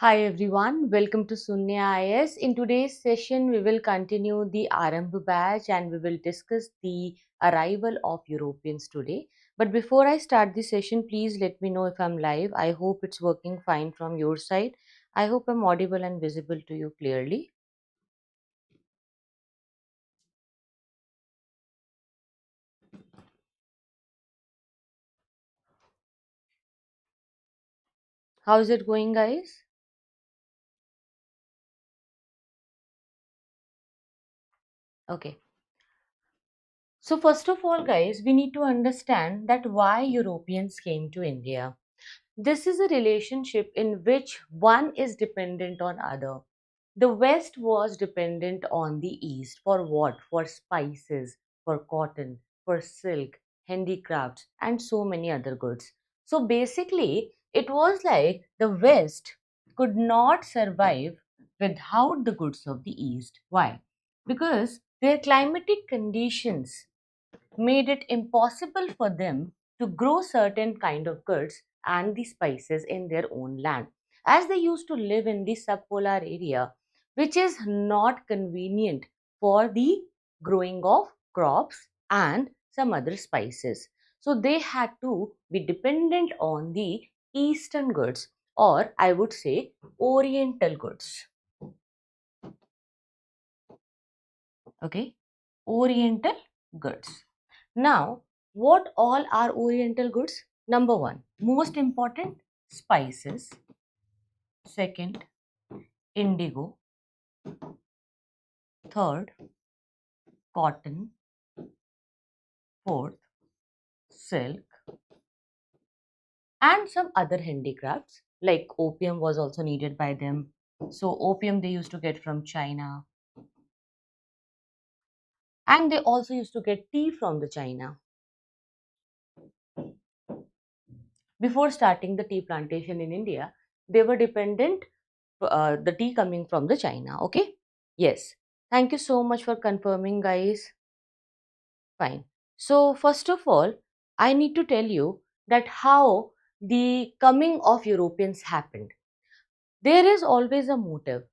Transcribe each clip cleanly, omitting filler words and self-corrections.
Hi everyone, welcome to Sunya IAS. In today's session, we will continue the Aarambh batch and we will discuss the arrival of Europeans today. But before I start the session, please let me know if I'm live. I hope it's working fine from your side. I hope I'm audible and visible to you clearly. How's it going, guys? Okay. So first of all, guys, we need to understand that why Europeans came to India. This is a relationship in which one is dependent on other. The West was dependent on the East for what? For spices, for cotton, for silk, handicrafts, and so many other goods. So basically, it was like the West could not survive without the goods of the East. Why? Because their climatic conditions made it impossible for them to grow certain kind of goods and the spices in their own land, as they used to live in the subpolar area, which is not convenient for the growing of crops and some other spices. So they had to be dependent on the eastern goods, or I would say oriental goods. Okay, oriental goods. Now, what all are oriental goods? Number one, most important, spices. Second, indigo. Third, cotton. Fourth, silk. And some other handicrafts like opium was also needed by them. So, opium they used to get from China. And they also used to get tea from the China. Before starting the tea plantation in India, they were dependent the tea coming from the China. Okay. Yes. Thank you so much for confirming, guys. Fine. So, first of all, I need to tell you that how the coming of Europeans happened. There is always a motive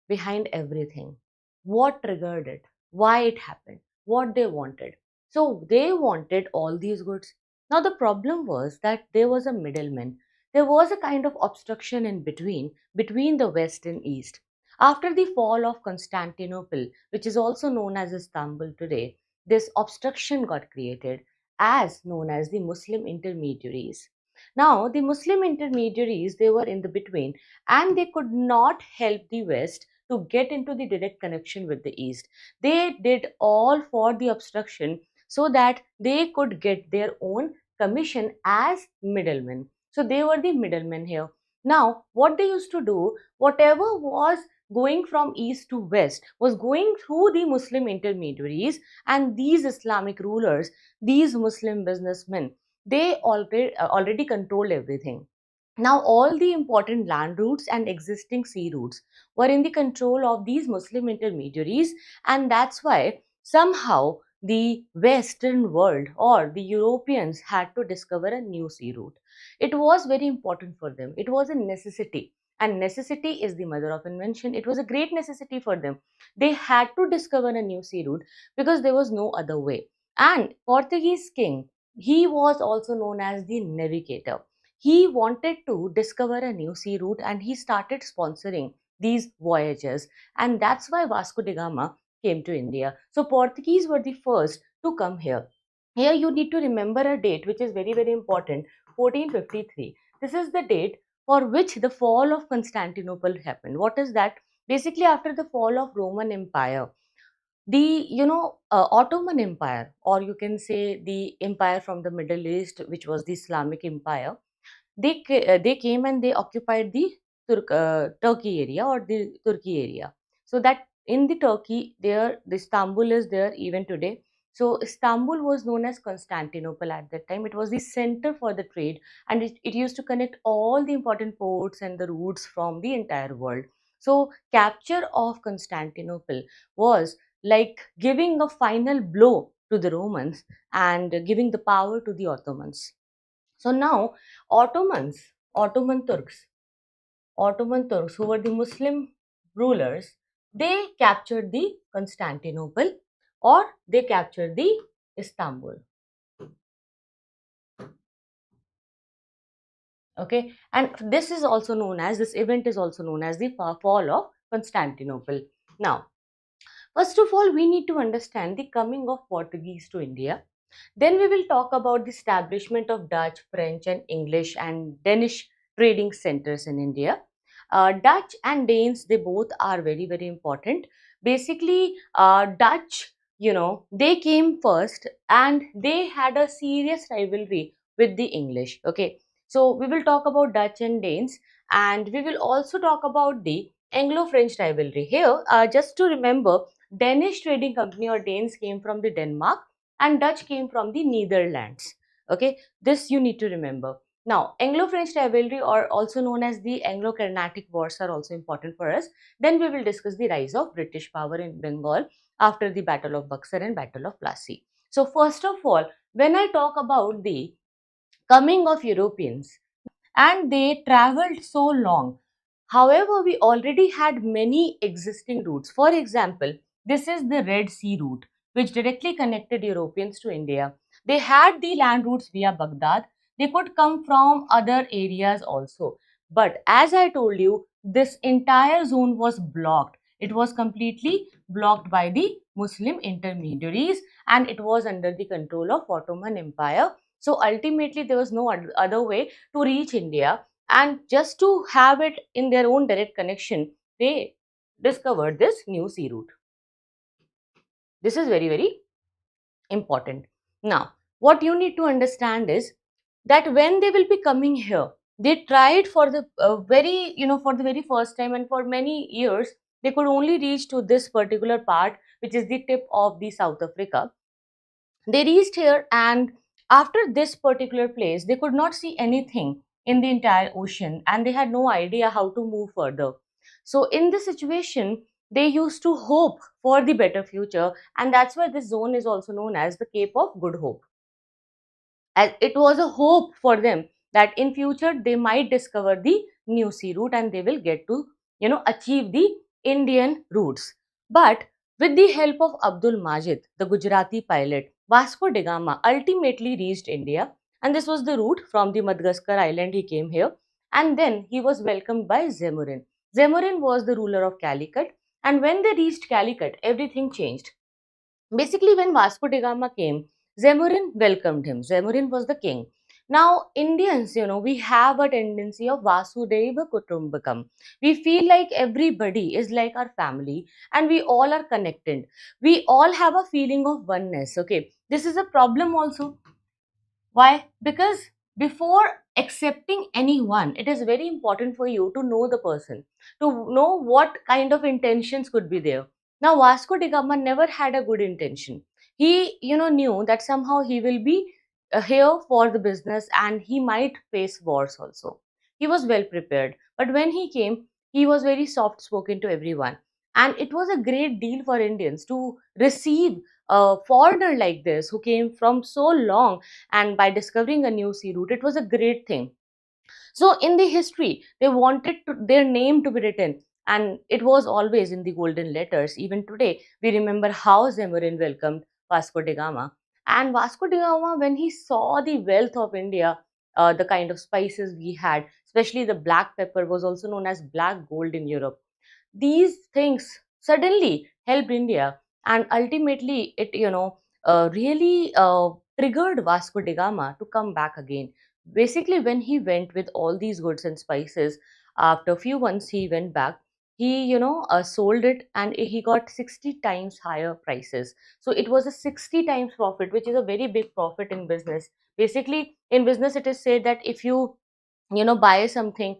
behind everything. What triggered it? Why it happened? What they wanted. So, they wanted all these goods. Now, the problem was that there was a middleman. There was a kind of obstruction in between the West and East. After the fall of Constantinople, which is also known as Istanbul today, this obstruction got created as known as the Muslim intermediaries. Now, the Muslim intermediaries, they were in the between and they could not help the West to get into the direct connection with the East. They did all for the obstruction so that they could get their own commission as middlemen. So they were the middlemen here. Now, what they used to do, whatever was going from east to west was going through the Muslim intermediaries, and these Islamic rulers, these Muslim businessmen, they already controlled everything. Now, all the important land routes and existing sea routes were in the control of these Muslim intermediaries, and that's why somehow the Western world or the Europeans had to discover a new sea route. It was very important for them, it was a necessity. And necessity is the mother of invention. It was a great necessity for them. They had to discover a new sea route because there was no other way. And Portuguese king, he was also known as the navigator. He wanted to discover a new sea route and he started sponsoring these voyages, and that's why Vasco da Gama came to India. So Portuguese were the first to come here. Here you need to remember a date which is very very important, 1453. This is the date for which the fall of Constantinople happened. What is that? Basically, after the fall of Roman Empire, the Ottoman Empire, or you can say the empire from the Middle East, which was the Islamic Empire, they came and they occupied the Turkey area or the Turkey area. So that in the Turkey, there the Istanbul is there even today. So Istanbul was known as Constantinople at that time. It was the center for the trade, and it used to connect all the important ports and the routes from the entire world. So capture of Constantinople was like giving a final blow to the Romans and giving the power to the Ottomans. So now Ottoman Turks, Ottoman Turks, who were the Muslim rulers, they captured the Constantinople or they captured the Istanbul. Okay, and this event is also known as the fall of Constantinople. Now, first of all, we need to understand the coming of Portuguese to India. Then we will talk about the establishment of Dutch, French, and English and Danish trading centers in India. Dutch and Danes, they both are very, very important. Basically, Dutch, they came first and they had a serious rivalry with the English. Okay, so we will talk about Dutch and Danes, and we will also talk about the Anglo-French rivalry. Here, just to remember, Danish trading company or Danes came from the Denmark and Dutch came from the Netherlands. Okay, this you need to remember. Now, Anglo-French rivalry, or also known as the Anglo-Carnatic Wars, are also important for us. Then we will discuss the rise of British power in Bengal after the Battle of Buxar and Battle of Plassey. So, first of all, when I talk about the coming of Europeans, and they traveled so long. However, we already had many existing routes. For example, this is the Red Sea route, which directly connected Europeans to India. They had the land routes via Baghdad. They could come from other areas also. But as I told you, this entire zone was blocked. It was completely blocked by the Muslim intermediaries and it was under the control of Ottoman Empire. So ultimately, there was no other way to reach India, and just to have it in their own direct connection, they discovered this new sea route. This is very, very important. Now, what you need to understand is that when they will be coming here, they tried for the for the very first time, and for many years, they could only reach to this particular part, which is the tip of the South Africa. They reached here, and after this particular place, they could not see anything in the entire ocean and they had no idea how to move further. So, in this situation, they used to hope for the better future, and that's why this zone is also known as the Cape of Good Hope. As it was a hope for them that in future they might discover the new sea route and they will get to achieve the Indian routes. But with the help of Abdul Majid, the Gujarati pilot, Vasco da Gama ultimately reached India, and this was the route from the Madagascar island. He came here and then he was welcomed by Zemurin. Zemurin was the ruler of Calicut, and when they reached Calicut everything changed. Basically, when Vasco da Gama came, Zemurin welcomed him. Zemurin was the king. Now, Indians, we have a tendency of Vasudeva Kutumbakam. We feel like everybody is like our family and we all are connected. We all have a feeling of oneness. Okay, this is a problem also. Why? Because before accepting anyone, it is very important for you to know the person, to know what kind of intentions could be there. Now, Vasco da Gama never had a good intention. He, knew that somehow he will be here for the business and he might face wars also. He was well prepared. But when he came, he was very soft spoken to everyone. And it was a great deal for Indians to receive a foreigner like this who came from so long, and by discovering a new sea route, it was a great thing. So in the history, they wanted their name to be written, and it was always in the golden letters. Even today, we remember how Zemurin welcomed Vasco da Gama. And Vasco da Gama, when he saw the wealth of India, the kind of spices we had, especially the black pepper, was also known as black gold in Europe. These things suddenly helped India, and ultimately it really triggered Vasco da Gama to come back again. Basically, when he went with all these goods and spices, after a few months he went back. He sold it and he got 60 times higher prices. So it was a 60 times profit, which is a very big profit in business. Basically, in business it is said that if you buy something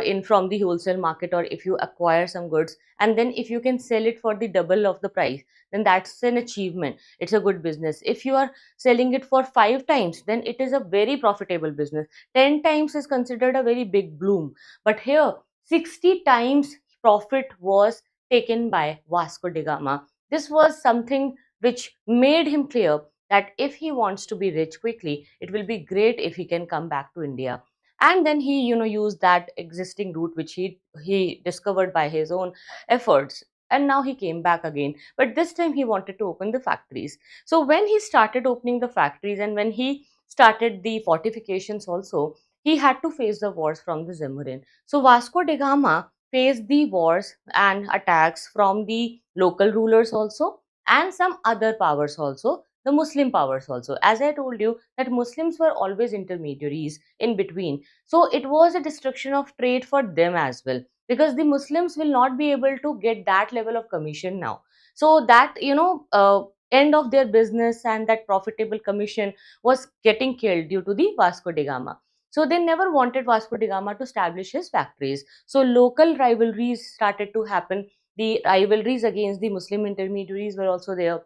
in from the wholesale market, or if you acquire some goods and then if you can sell it for the double of the price, then that's an achievement. It's a good business. If you are selling it for 5 times, then it is a very profitable business. 10 times is considered a very big bloom, but here 60 times profit was taken by Vasco da Gama. This was something which made him clear that if he wants to be rich quickly, it will be great if he can come back to India. and then he used that existing route which he discovered by his own efforts, and now he came back again, but this time he wanted to open the factories. So when he started opening the factories and when he started the fortifications also, he had to face the wars from the Zamorin. So Vasco da Gama faced the wars and attacks from the local rulers also, and some other powers also, the Muslim powers also. As I told you, that Muslims were always intermediaries in between. So it was a destruction of trade for them as well, because the Muslims will not be able to get that level of commission now. So that, end of their business and that profitable commission was getting killed due to the Vasco da Gama. So they never wanted Vasco da Gama to establish his factories. So local rivalries started to happen. The rivalries against the Muslim intermediaries were also there,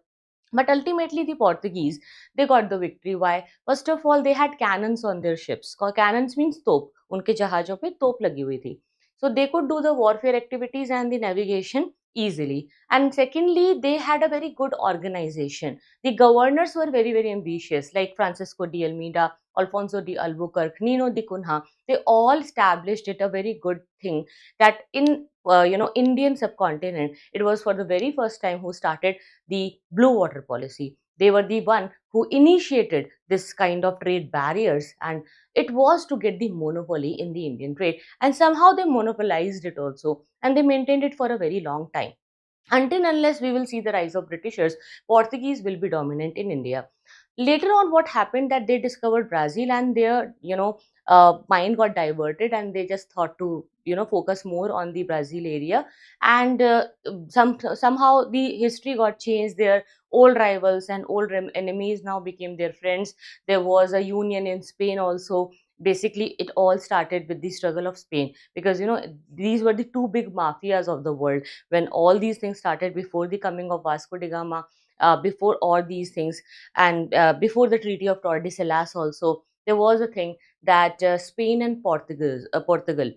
but ultimately the Portuguese, they got the victory. Why? First of all, they had cannons on their ships. Cannons means तोप. उनके जहाजों पे तोप लगी हुई थी. So they could do the warfare activities and the navigation easily. And secondly, they had a very good organization. The governors were very, very ambitious, like Francisco de Almeida, Alfonso de Albuquerque, Nino de Cunha. They all established it a very good thing, that in Indian subcontinent, it was for the very first time who started the blue water policy. They were the one who initiated this kind of trade barriers, and it was to get the monopoly in the Indian trade. And somehow they monopolized it also, and they maintained it for a very long time. Until unless we will see the rise of Britishers, Portuguese will be dominant in India. Later on, what happened, that they discovered Brazil, and their mind got diverted, and they just thought to focus more on the Brazil area. And somehow the history got changed. Their old rivals and old enemies now became their friends. There was a union in Spain also. Basically, it all started with the struggle of Spain, because these were the two big mafias of the world when all these things started, before the coming of Vasco da Gama, before all these things, and before the Treaty of Tordesillas also, there was a thing that Spain and Portugal,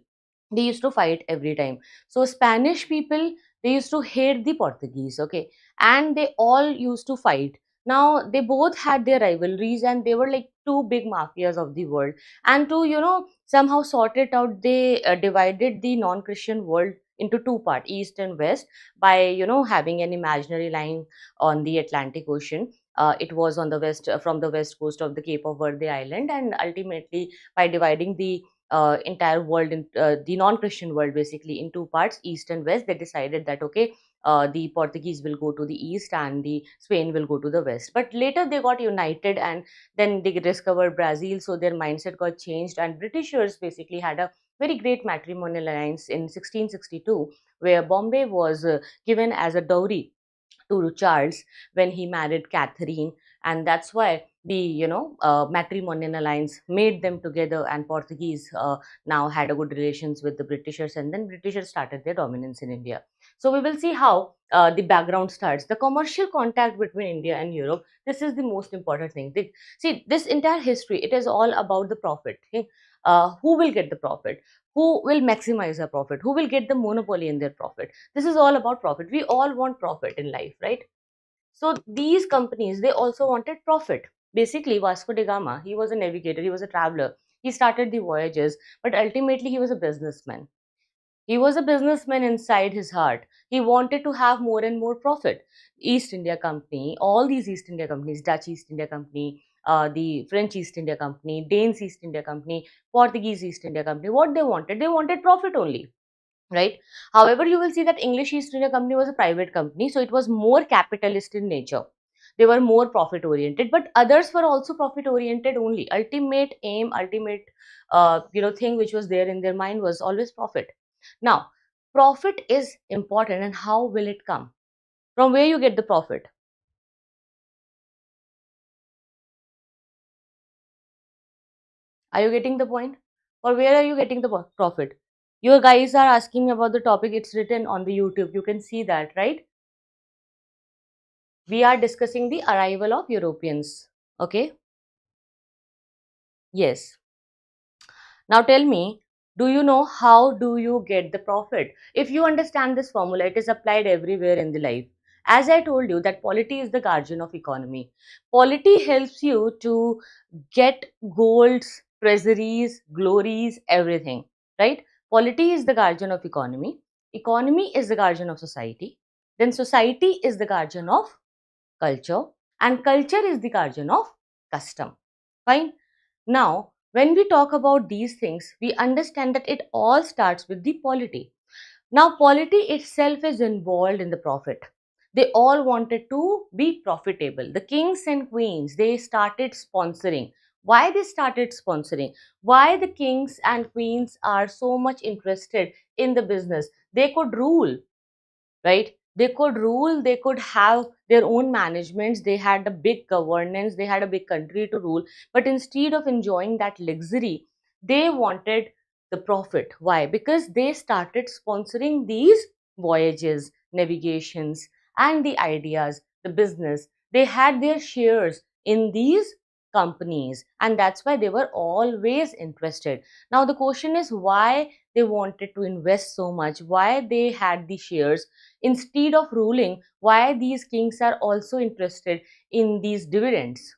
they used to fight every time. So Spanish people, they used to hate the Portuguese, okay, and they all used to fight. Now they both had their rivalries, and they were like two big mafias of the world. And to somehow sort it out, they divided the non-Christian world into two parts, east and west, by having an imaginary line on the Atlantic Ocean. It was on the west, from the west coast of the Cape of Verde Island, and ultimately by dividing the entire world, in the non-Christian world, basically in two parts, east and west, they decided that okay, the Portuguese will go to the east and the Spain will go to the west. But later they got united, and then they discovered Brazil, so their mindset got changed, and Britishers basically had a very great matrimonial alliance in 1662, where Bombay was given as a dowry to Charles when he married Catherine, and that's why the matrimonial alliance made them together, and Portuguese now had a good relations with the Britishers, and then Britishers started their dominance in India. So we will see how the background starts. The commercial contact between India and Europe. This is the most important thing. See, this entire history, it is all about the profit. Okay? Who will get the profit? Who will maximize the profit? Who will get the monopoly in their profit? This is all about profit. We all want profit in life, right? So these companies, they also wanted profit. Basically, Vasco da Gama, he was a navigator, he was a traveler. He started the voyages, but ultimately he was a businessman. He was a businessman inside his heart. He wanted to have more and more profit. East India Company, all these East India companies, Dutch East India Company, the French East India Company, Danes East India Company, Portuguese East India Company, what they wanted profit only, right? However, you will see that English East India Company was a private company, so it was more capitalist in nature. They were more profit oriented, but others were also profit oriented only. Ultimate aim, ultimate thing which was there in their mind was always profit. Now, profit is important, and how will it come? From where you get the profit? Are you getting the point? Or where are you getting the profit? Your guys are asking me about the topic. It's written on the YouTube. You can see that, right? We are discussing the arrival of Europeans. Okay. Yes. Now tell me, do you know how do you get the profit? If you understand this formula, it is applied everywhere in the life. As I told you that polity is the guardian of economy. Polity helps you to get goals treasuries, glories, everything, right? Polity is the guardian of economy. Economy is the guardian of society. Then society is the guardian of culture, and culture is the guardian of custom. Fine. Now, when we talk about these things, we understand that it all starts with the polity. Now, polity itself is involved in the profit. They all wanted to be profitable. The kings and queens, they started sponsoring. Why they started sponsoring? Why the kings and queens are so much interested in the business? They could rule, right? They could rule, they could have their own managements, they had a big governance, they had a big country to rule. But instead of enjoying that luxury, they wanted the profit. Why? Because they started sponsoring these voyages, navigations, and the ideas, the business. They had their shares in these companies, and that's why they were always interested. Now, the question is why they wanted to invest so much, why they had the shares instead of ruling, why these kings are also interested in these dividends,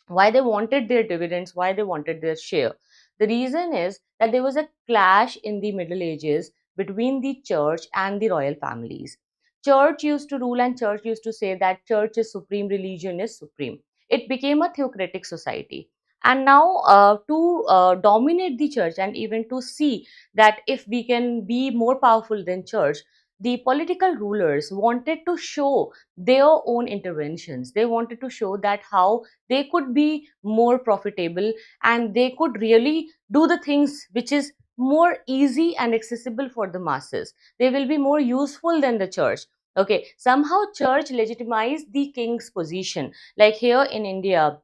why they wanted their dividends, why they wanted their share. The reason is that there was a clash in the Middle Ages between the church and the royal families. Church used to rule, and church used to say that church is supreme, religion is supreme. It became a theocratic society. And now, to dominate the church, and even to see that if we can be more powerful than church, the political rulers wanted to show their own interventions. They wanted to show that how they could be more profitable, and they could really do the things which is more easy and accessible for the masses. They will be more useful than the church. Okay, somehow church legitimized the king's position. Like here in India,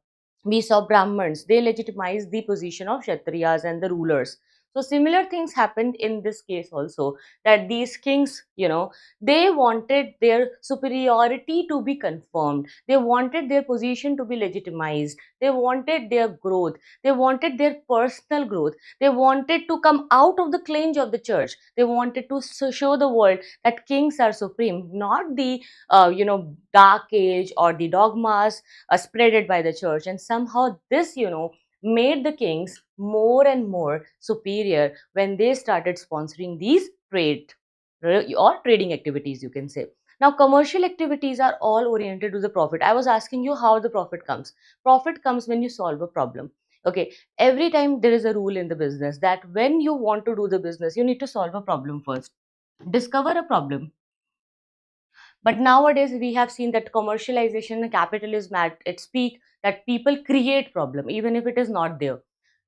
we saw Brahmins, they legitimized the position of Kshatriyas and the rulers. So similar things happened in this case also, that these kings, they wanted their superiority to be confirmed. They wanted their position to be legitimized. They wanted their growth. They wanted their personal growth. They wanted to come out of the clinch of the church. They wanted to show the world that kings are supreme, not the, dark age or the dogmas spreaded by the church. And somehow this, made the kings more and more superior when they started sponsoring these or trading activities, you can say. Now, commercial activities are all oriented to the profit. I was asking you how the profit comes. Profit comes when you solve a problem. Okay, every time there is a rule in the business that when you want to do the business, you need to solve a problem first. Discover a problem. But nowadays, we have seen that commercialization and capitalism at its peak, that people create problem, even if it is not there.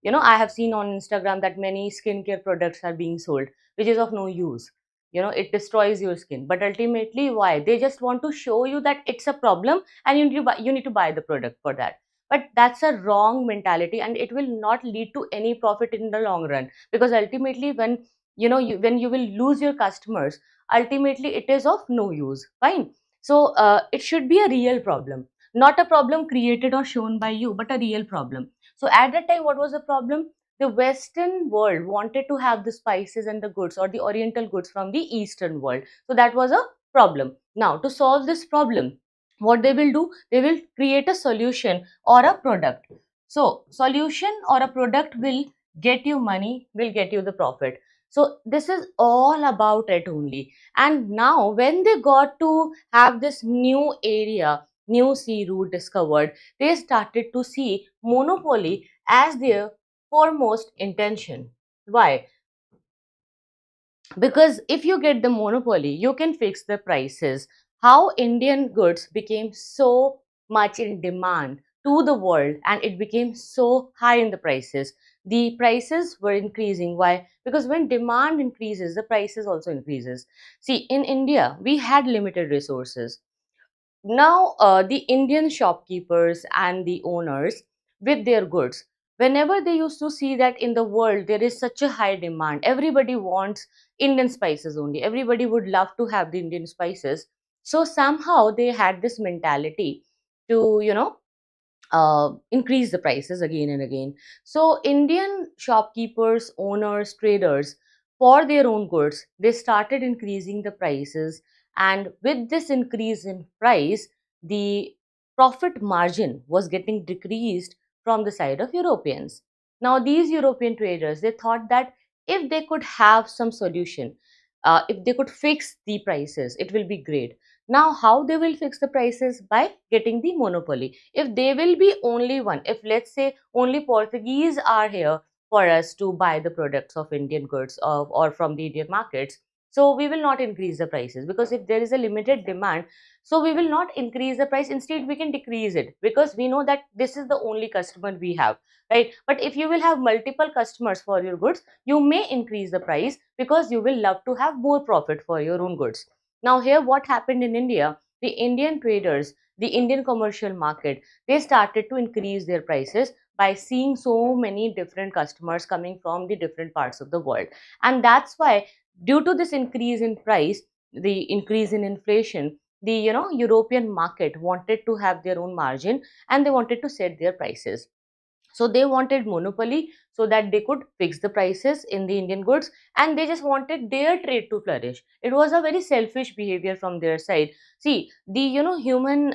I have seen on Instagram that many skincare products are being sold, which is of no use. It destroys your skin. But ultimately, why? They just want to show you that it's a problem, and you need to buy the product for that. But that's a wrong mentality, and it will not lead to any profit in the long run. Because ultimately, when you will lose your customers, ultimately it is of no use. Fine. So it should be a real problem, not a problem created or shown by you, but a real problem. So at that time, what was the problem? The Western world wanted to have the spices and the goods, or the Oriental goods, from the Eastern world. So that was a problem. Now, to solve this problem, what they will do? They will create a solution or a product. So solution or a product will get you money, will get you the profit. So this is all about it only. And now when they got to have this new area, new sea route discovered, they started to see monopoly as their foremost intention. Why? Because if you get the monopoly, you can fix the prices. How Indian goods became so much in demand to the world, and it became so high in the prices. The prices were increasing. Why? Because when demand increases, the prices also increases. See, in India, we had limited resources. Now, the Indian shopkeepers and the owners with their goods, whenever they used to see that in the world there is such a high demand, everybody wants Indian spices only. Everybody would love to have the Indian spices. So somehow they had this mentality to, increase the prices again and again. So Indian shopkeepers, owners, traders, for their own goods, they started increasing the prices. And with this increase in price, the profit margin was getting decreased from the side of Europeans. Now these European traders, they thought that if they could have some solution, if they could fix the prices, it will be great. Now how they will fix the prices? By getting the monopoly. If they will be only one, if let's say only Portuguese are here for us to buy the products of Indian goods or from the Indian markets, so we will not increase the prices, because if there is a limited demand, so we will not increase the price. Instead, we can decrease it, because we know that this is the only customer we have, right? But if you will have multiple customers for your goods, you may increase the price, because you will love to have more profit for your own goods. Now here what happened in India, the Indian traders, the Indian commercial market, they started to increase their prices by seeing so many different customers coming from the different parts of the world. And that's why, due to this increase in price, the increase in inflation, the European market wanted to have their own margin, and they wanted to set their prices. So they wanted monopoly, so that they could fix the prices in the Indian goods, and they just wanted their trade to flourish. It was a very selfish behavior from their side. See, the human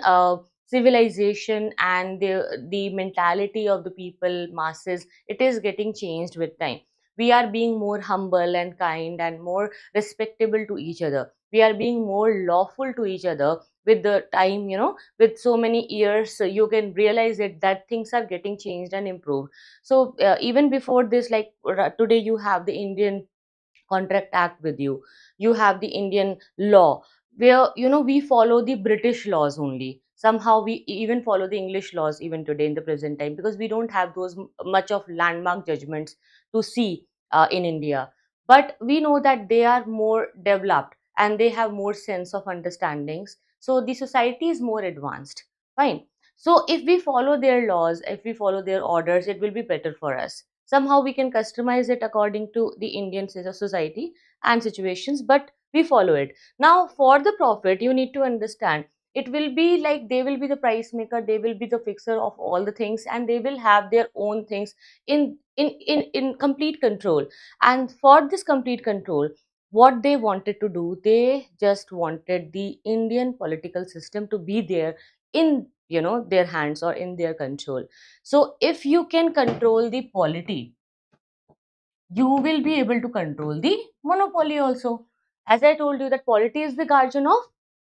civilization and the mentality of the people masses, it is getting changed with time. We are being more humble and kind and more respectable to each other. We are being more lawful to each other with the time, with so many years. You can realize it that things are getting changed and improved. So even before this, like today you have the Indian contract act with you, you have the Indian law, where we follow the British laws only. Somehow we even follow the English laws even today in the present time, because we don't have those much of landmark judgments to see in India. But we know that they are more developed and they have more sense of understandings, so the society is more advanced. Fine. So if we follow their laws, if we follow their orders, it will be better for us. Somehow we can customize it according to the Indian society and situations, but we follow it. Now for the profit, you need to understand, it will be like they will be the price maker, they will be the fixer of all the things, and they will have their own things in complete control. And for this complete control, what they wanted to do, they just wanted the Indian political system to be there in their hands or in their control. So if you can control the polity, you will be able to control the monopoly also. As I told you, that polity is the guardian of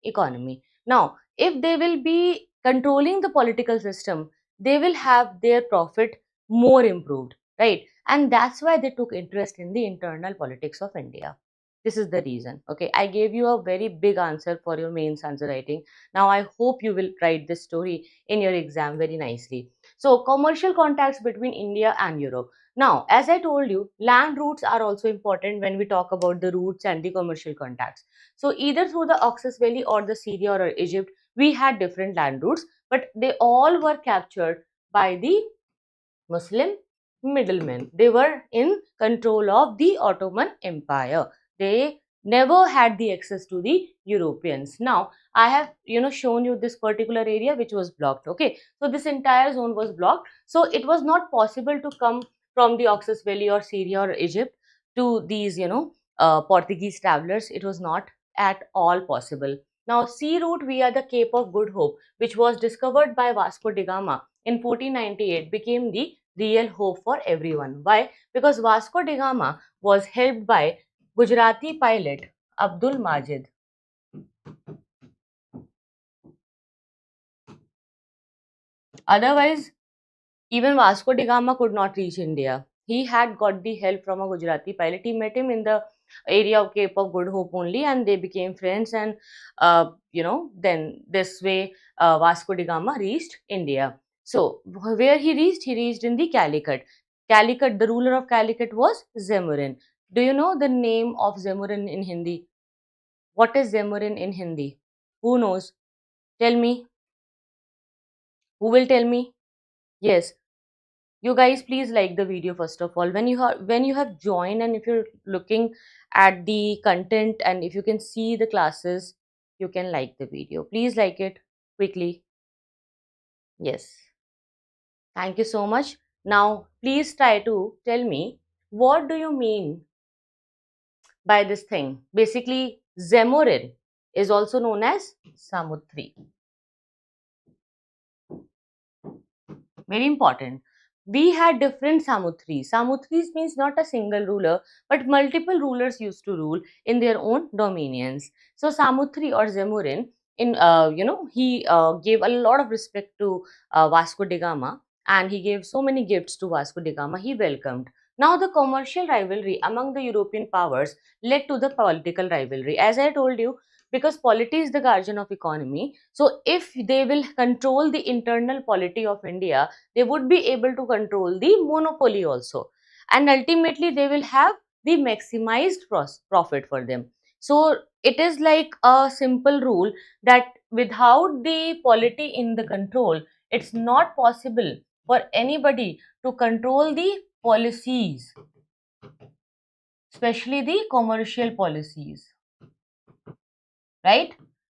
economy. Now, if they will be controlling the political system, they will have their profit more improved, right? And that's why they took interest in the internal politics of India. This is the reason. Okay, I gave you a very big answer for your mains answer writing. Now, I hope you will write this story in your exam very nicely. So, commercial contacts between India and Europe. Now, as I told you, land routes are also important when we talk about the routes and the commercial contacts. So, either through the Oxus Valley or the Syria or Egypt, we had different land routes, but they all were captured by the Muslim middlemen. They were in control of the Ottoman Empire. They never had the access to the Europeans. Now, I have shown you this particular area which was blocked. Okay, so this entire zone was blocked. So it was not possible to come from the Oxus Valley or Syria or Egypt to these Portuguese travelers. It was not at all possible. Now, sea route via the Cape of Good Hope, which was discovered by Vasco da Gama in 1498, became the real hope for everyone. Why? Because Vasco da Gama was helped by Gujarati pilot Abdul Majid. Otherwise, even Vasco da Gama could not reach India. He had got the help from a Gujarati pilot. He met him in the area of Cape of Good Hope only, and they became friends. And then this way, Vasco da Gama reached India. So where he reached in the Calicut. Calicut, the ruler of Calicut was Zemurin. Do you know the name of Zemurin in Hindi? What is Zemurin in Hindi? Who knows? Tell me. Who will tell me? Yes. You guys, please like the video first of all. When you have joined, and if you're looking at the content, and if you can see the classes, you can like the video. Please like it quickly. Yes. Thank you so much. Now, please try to tell me, what do you mean by this thing? Basically, Zemorin is also known as Samutri. Very important. we had different Samutris. Samutris means not a single ruler, but multiple rulers used to rule in their own dominions. So Samutri or Zemurin, he gave a lot of respect to Vasco da Gama, and he gave so many gifts to Vasco da Gama. He welcomed. Now the commercial rivalry among the European powers led to the political rivalry. As I told you, because polity is the guardian of economy. So if they will control the internal polity of India, they would be able to control the monopoly also, and ultimately they will have the maximized profit for them. So it is like a simple rule that without the polity in the control, it's not possible for anybody to control the policies, especially the commercial policies, right?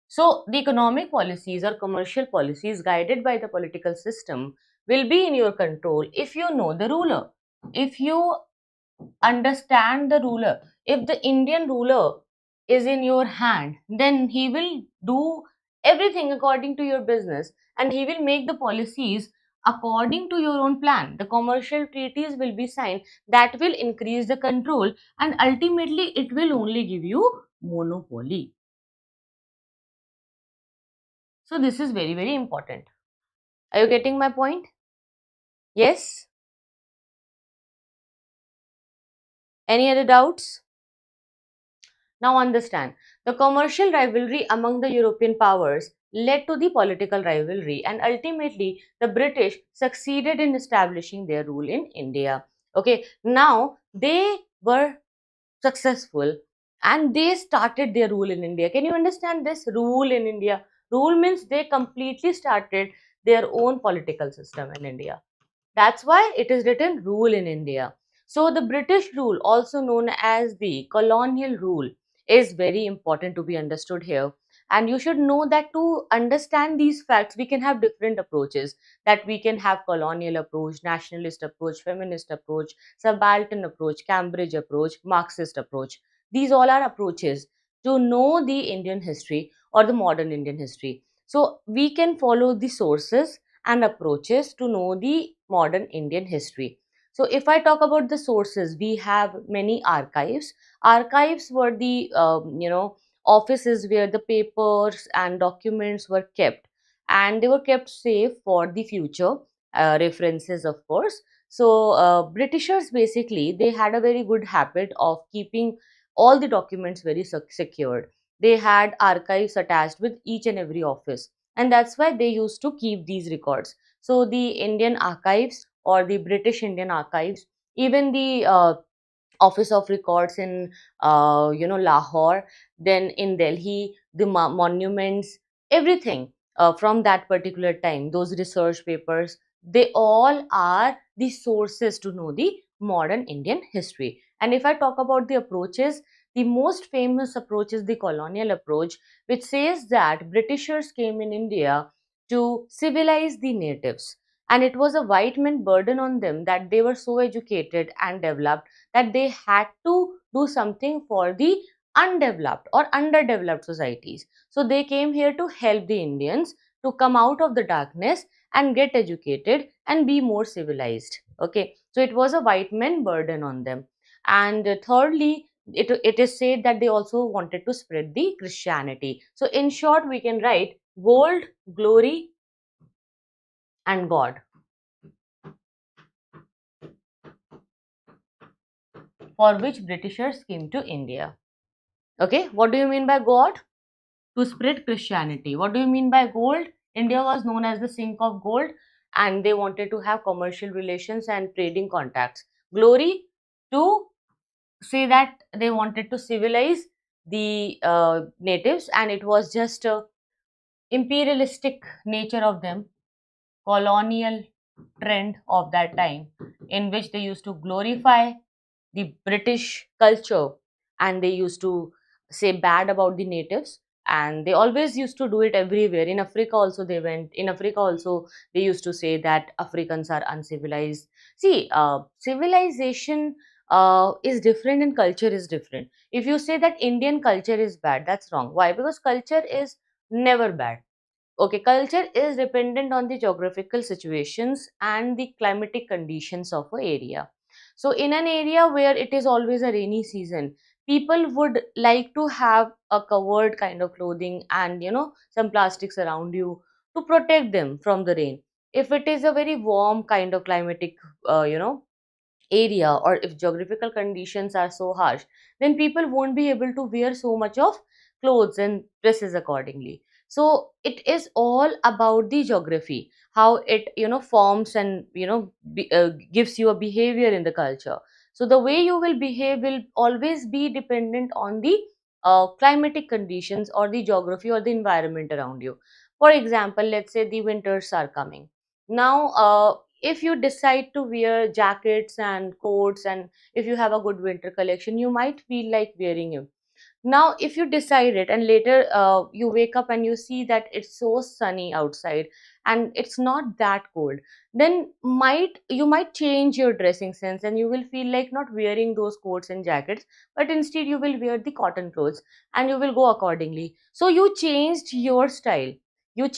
So the economic policies or commercial policies guided by the political system will be in your control if you know the ruler, if you understand the ruler. If the Indian ruler is in your hand, then he will do everything according to your business, and he will make the policies according to your own plan. The commercial treaties will be signed that will increase the control, and ultimately it will only give you monopoly. So this is very, very important. Are you getting my point? Yes? Any other doubts? Now understand, the commercial rivalry among the European powers led to the political rivalry, and ultimately the British succeeded in establishing their rule in India. Okay, now they were successful and they started their rule in India. Can you understand this? Rule in India. Rule means they completely started their own political system in India. That's why it is written rule in India. So the British rule, also known as the colonial rule, is very important to be understood here. And you should know that to understand these facts, we can have different approaches. That we can have colonial approach, nationalist approach, feminist approach, subaltern approach, Cambridge approach, Marxist approach. These all are approaches to know the Indian history or the modern Indian history. So we can follow the sources and approaches to know the modern Indian history. So if I talk about the sources, we have many archives. Archives were the offices where the papers and documents were kept, and they were kept safe for the future references, of course. So Britishers, basically, they had a very good habit of keeping all the documents very secured. They had archives attached with each and every office, and that's why they used to keep these records. So the Indian archives or the British Indian archives, even the office of records in Lahore, then in Delhi, the monuments, everything from that particular time, those research papers, they all are the sources to know the modern Indian history. And if I talk about the approaches, the most famous approach is the colonial approach, which says that Britishers came in India to civilize the natives, and it was a white man burden on them that they were so educated and developed that they had to do something for the undeveloped or underdeveloped societies. So they came here to help the Indians to come out of the darkness and get educated and be more civilized. Okay, so it was a white man burden on them. And thirdly, it is said that they also wanted to spread the Christianity. So in short, we can write gold, glory, and God, for which Britishers came to India. Okay, what do you mean by God? To spread Christianity. What do you mean by gold? India was known as the sink of gold, and they wanted to have commercial relations and trading contacts. Glory, to say that they wanted to civilize the natives, and it was just a imperialistic nature of them, colonial trend of that time, in which they used to glorify the British culture, and they used to say bad about the natives, and they always used to do it everywhere. In Africa also, they went in Africa also, they used to say that Africans are uncivilized. See, civilization is different and culture is different. If you say that Indian culture is bad, that's wrong. Why? Because culture is never bad. Okay, culture is dependent on the geographical situations and the climatic conditions of an area. So in an area where it is always a rainy season, people would like to have a covered kind of clothing and some plastics around you to protect them from the rain. If it is a very warm kind of climatic area, or if geographical conditions are so harsh, then people won't be able to wear so much of clothes and dresses accordingly. So it is all about the geography, how it forms and gives you a behavior in the culture. So the way you will behave will always be dependent on the climatic conditions or the geography or the environment around you. For example, let's say the winters are coming now. If you decide to wear jackets and coats, and if you have a good winter collection, you might feel like wearing it. Now if you decide it and later you wake up and you see that it's so sunny outside and it's not that cold, then you might change your dressing sense and you will feel like not wearing those coats and jackets, but instead you will wear the cotton clothes and you will go accordingly. So you changed your style. You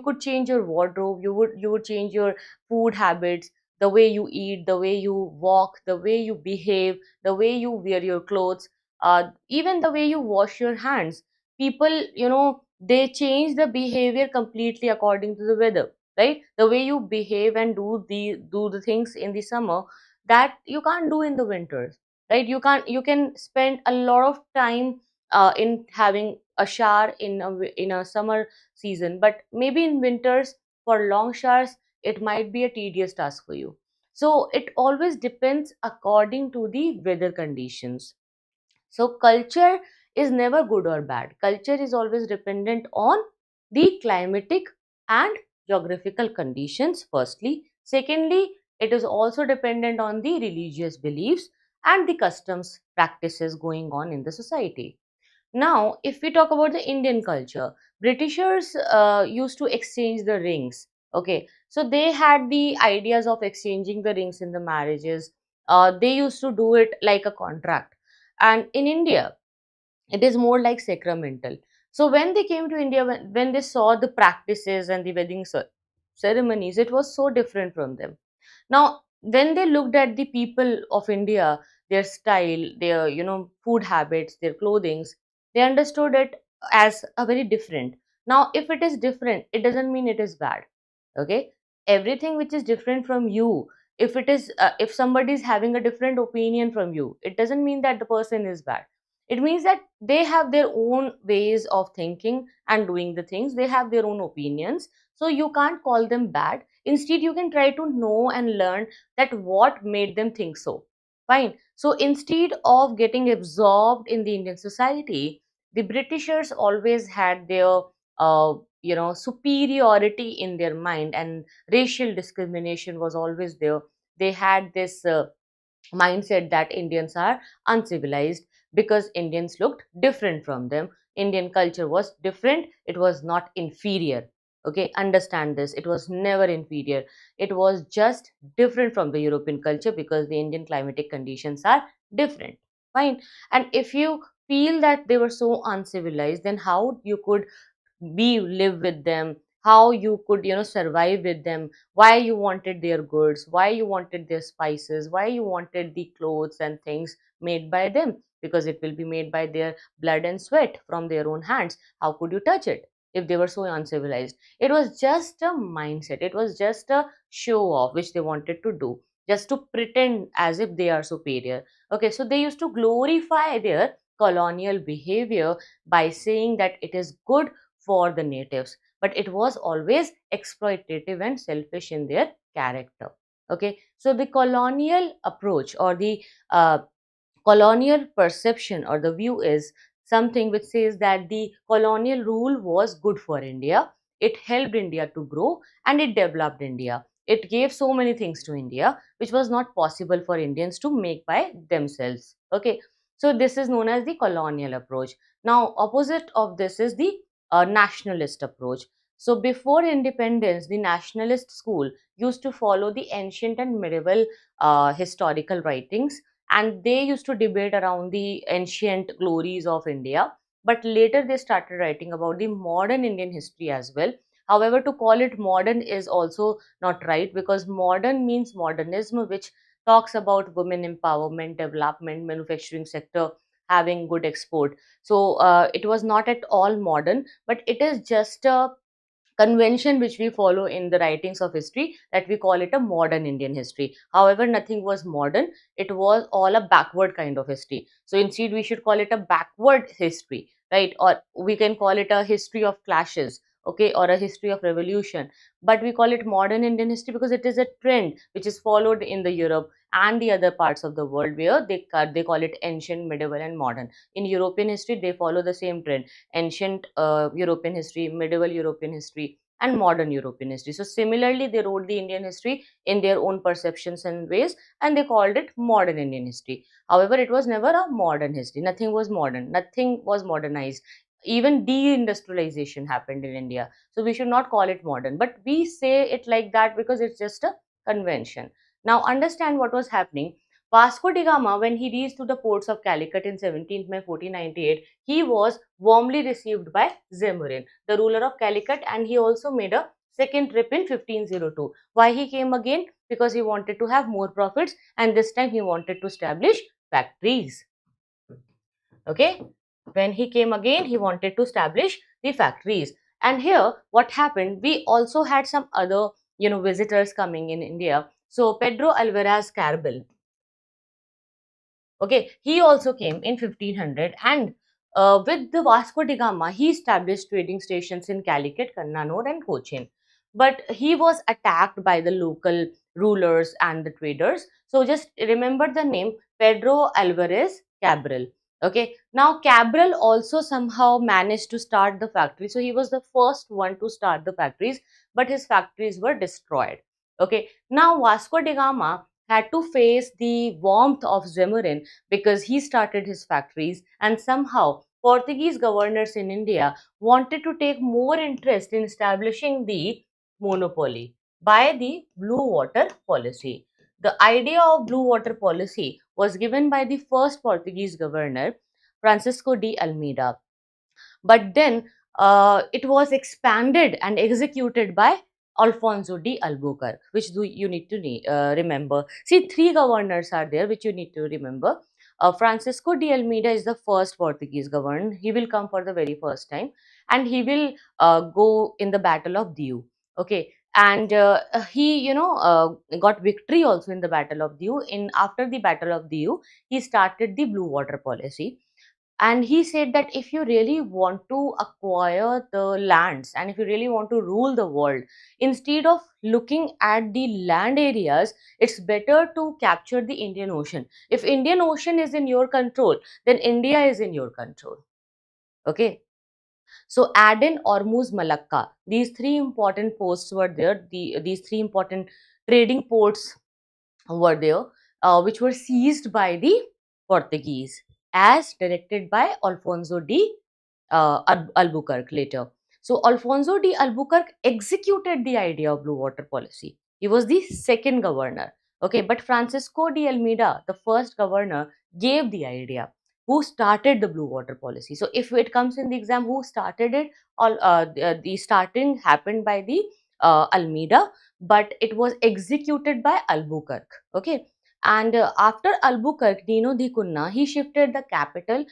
could change your wardrobe. You would change your food habits, the way you eat, the way you walk, the way you behave, the way you wear your clothes, even the way you wash your hands. People, they change the behavior completely according to the weather, right? The way you behave and do the things in the summer, that you can't do in the winters, right? You can spend a lot of time in having a shower in a summer season, but maybe in winters for long showers it might be a tedious task for you. So it always depends according to the weather conditions. So culture is never good or bad. Culture is always dependent on the climatic and geographical conditions, firstly. Secondly, it is also dependent on the religious beliefs and the customs practices going on in the society. Now, if we talk about the Indian culture, Britishers used to exchange the rings. Okay, so they had the ideas of exchanging the rings in the marriages. They used to do it like a contract. And in India, it is more like sacramental. So when they came to India, when they saw the practices and the wedding ceremonies, it was so different from them. Now, when they looked at the people of India, their style, their food habits, their clothings, they understood it as a very different. Now, if it is different, it doesn't mean it is bad. Okay, everything which is different from you, if somebody is having a different opinion from you, it doesn't mean that the person is bad. It means that they have their own ways of thinking and doing the things. They have their own opinions. So you can't call them bad. Instead, you can try to know and learn that what made them think so. Fine. So instead of getting absorbed in the Indian society, the Britishers always had their superiority in their mind, and racial discrimination was always there. They had this mindset that Indians are uncivilized because Indians looked different from them. Indian culture was different, it was not inferior. Okay, understand this. It was never inferior. It was just different from the European culture because the Indian climatic conditions are different. Fine. And if you feel that they were so uncivilized, then how you could live with them, how you could survive with them, why you wanted their goods, why you wanted their spices, why you wanted the clothes and things made by them, because it will be made by their blood and sweat from their own hands. How could you touch it if they were so uncivilized? It was just a mindset, it was just a show off which they wanted to do, just to pretend as if they are superior. Okay, so they used to glorify their colonial behavior by saying that it is good for the natives, but it was always exploitative and selfish in their character. Okay, so the colonial approach or the colonial perception or the view is something which says that the colonial rule was good for India. It helped India to grow and it developed India. It gave so many things to India which was not possible for Indians to make by themselves. Okay, so this is known as the colonial approach. Now, opposite of this is the nationalist approach. So, before independence, the nationalist school used to follow the ancient and medieval historical writings, and they used to debate around the ancient glories of India. But later they started writing about the modern Indian history as well, However, to call it modern is also not right, because modern means modernism, which talks about women empowerment, development, manufacturing sector having good export. So it was not at all modern, but it is just a convention which we follow in the writings of history, that we call it a modern Indian history. However, nothing was modern. It was all a backward kind of history. So instead, we should call it a backward history, right? Or we can call it a history of clashes, okay, or a history of revolution. But we call it modern Indian history because it is a trend which is followed in the Europe and the other parts of the world, where they call it ancient, medieval, and modern. In European history, they follow the same trend: ancient European history, medieval European history, and modern European history. So similarly, they wrote the Indian history in their own perceptions and ways, and they called it modern Indian history. However, it was never a modern history. Nothing was modern. Nothing was modernized. Even deindustrialization happened in India. So we should not call it modern, but we say it like that because it's just a convention. Now understand what was happening. Vasco da Gama, when he reached to the ports of Calicut in 17th May 1498, he was warmly received by Zemurin, the ruler of Calicut, and he also made a second trip in 1502. Why he came again? Because he wanted to have more profits, and this time he wanted to establish factories. Okay, when he came again, he wanted to establish the factories. And here, what happened? We also had some other, visitors coming in India. So Pedro Alvarez Cabral, okay, he also came in 1500, and with the Vasco da Gama, he established trading stations in Calicut, Kannanur, and Cochin. But he was attacked by the local rulers and the traders. So just remember the name Pedro Alvarez Cabral. Okay, now Cabral also somehow managed to start the factory. So he was the first one to start the factories, but his factories were destroyed. Okay, now Vasco da Gama had to face the warmth of Zemurin because he started his factories, and somehow Portuguese governors in India wanted to take more interest in establishing the monopoly by the blue water policy. The idea of blue water policy was given by the first Portuguese governor, Francisco de Almeida, but then it was expanded and executed by Alfonso de Albuquerque, which you need to remember. See, three governors are there which you need to remember. Francisco de Almeida is the first Portuguese governor. He will come for the very first time, and he will go in the Battle of Diu. Okay, and he, got victory also in the Battle of Diu. In after the Battle of Diu, he started the blue water policy, and he said that if you really want to acquire the lands and if you really want to rule the world, instead of looking at the land areas, it's better to capture the Indian Ocean. If Indian Ocean is in your control, then India is in your control. Okay, so Aden, Ormuz, Malacca, these three important posts were there. These three important trading ports were there, which were seized by the Portuguese as directed by Alfonso de Albuquerque later. So Alfonso de Albuquerque executed the idea of blue water policy. He was the second governor. Okay, but Francisco de Almeida, the first governor, gave the idea. Who started the blue water policy? So if it comes in the exam, who started it? All the starting happened by the Almeida, but it was executed by Albuquerque. Okay, and after Albuquerque, Dino de Cunha, he shifted the capital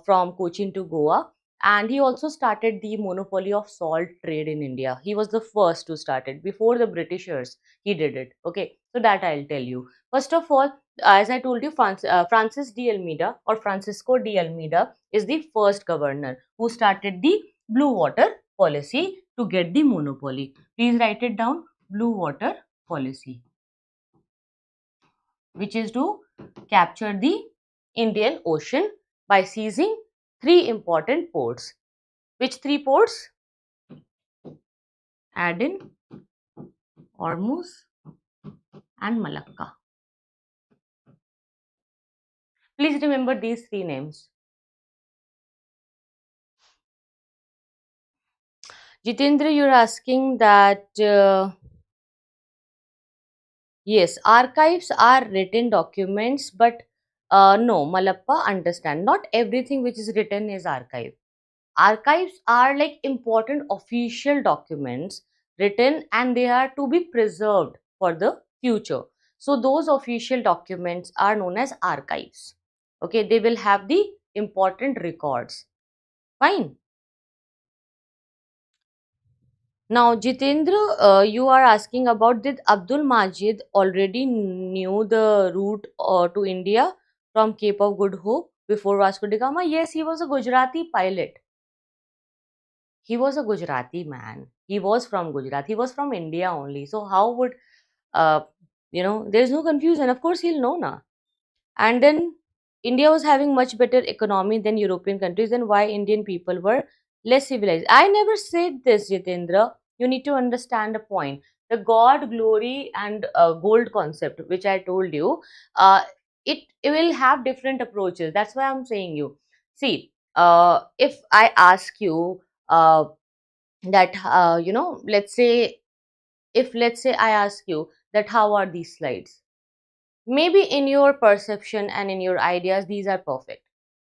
from Cochin to Goa, and he also started the monopoly of salt trade in India. He was the first to start it before the Britishers. He did it. Okay, so that I'll tell you. First of all, as I told you, Francis de Almeida or Francisco de Almeida is the first governor who started the blue water policy to get the monopoly. Please write it down: blue water policy, which is to capture the Indian Ocean by seizing three important ports. Which three ports? Aden, Ormuz, and Malacca. Please remember these three names. Jitendra, you're asking that yes, archives are written documents, but no, Malappa, understand, not everything which is written is archive. Archives are like important official documents written, and they are to be preserved for the future. So those official documents are known as archives. Okay, they will have the important records. Fine. Now, Jitendra, you are asking about, did Abdul Majid already knew the route to India from Cape of Good Hope before Vasco da Gama? Yes, he was a Gujarati pilot. He was a Gujarati man. He was from Gujarat. He was from India only. So how would, uh, there's no confusion. Of course, he'll know now. And then India was having much better economy than European countries, and why Indian people were less civilized. I never said this, Jitendra. You need to understand the point. The God, glory, and gold concept, which I told you, it will have different approaches. That's why I'm saying you. See, if I ask you that, let's say I ask you that, how are these slides? Maybe in your perception and in your ideas, these are perfect.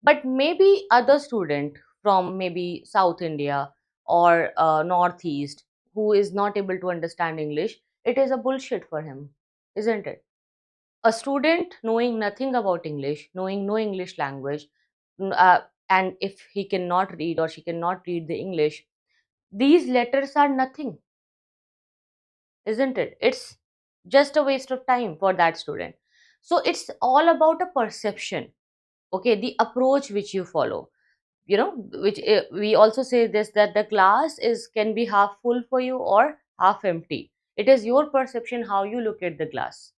But maybe other student from maybe South India or Northeast who is not able to understand English, it is a bullshit for him, isn't it? A student knowing nothing about English, knowing no English language, and if he cannot read or she cannot read the English, these letters are nothing, isn't it? It's just a waste of time for that student. So it's all about a perception, okay, the approach which you follow, which we also say this, that the glass is can be half full for you or half empty. It is your perception how you look at the glass,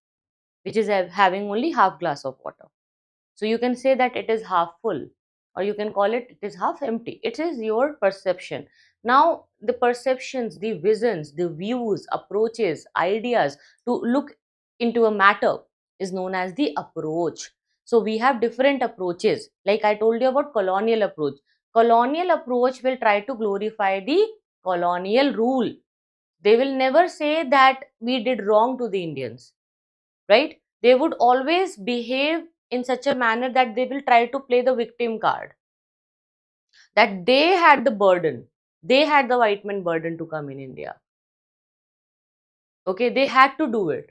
which is having only half glass of water. So you can say that it is half full, or you can call it is half empty. It is your perception. Now, the perceptions, the visions, the views, approaches, ideas to look into a matter is known as the approach. So we have different approaches. Like I told you about colonial approach. Colonial approach will try to glorify the colonial rule. They will never say that we did wrong to the Indians, right? They would always behave in such a manner that they will try to play the victim card, that they had the burden, they had the white man burden to come in India. Okay, they had to do it.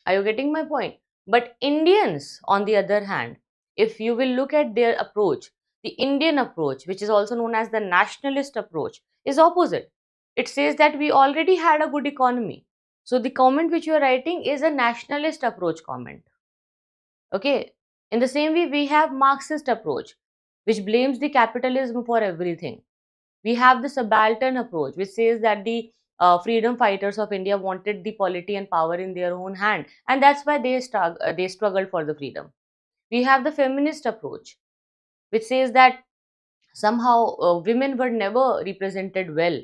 Are you getting my point? But Indians, on the other hand, if you will look at their approach, the Indian approach, which is also known as the nationalist approach, is opposite. It says that we already had a good economy. So the comment which you are writing is a nationalist approach comment. Okay. In the same way, we have Marxist approach, which blames the capitalism for everything. We have the subaltern approach, which says that the freedom fighters of India wanted the polity and power in their own hand, and that's why they struggled for the freedom. We have the feminist approach, which says that somehow women were never represented well.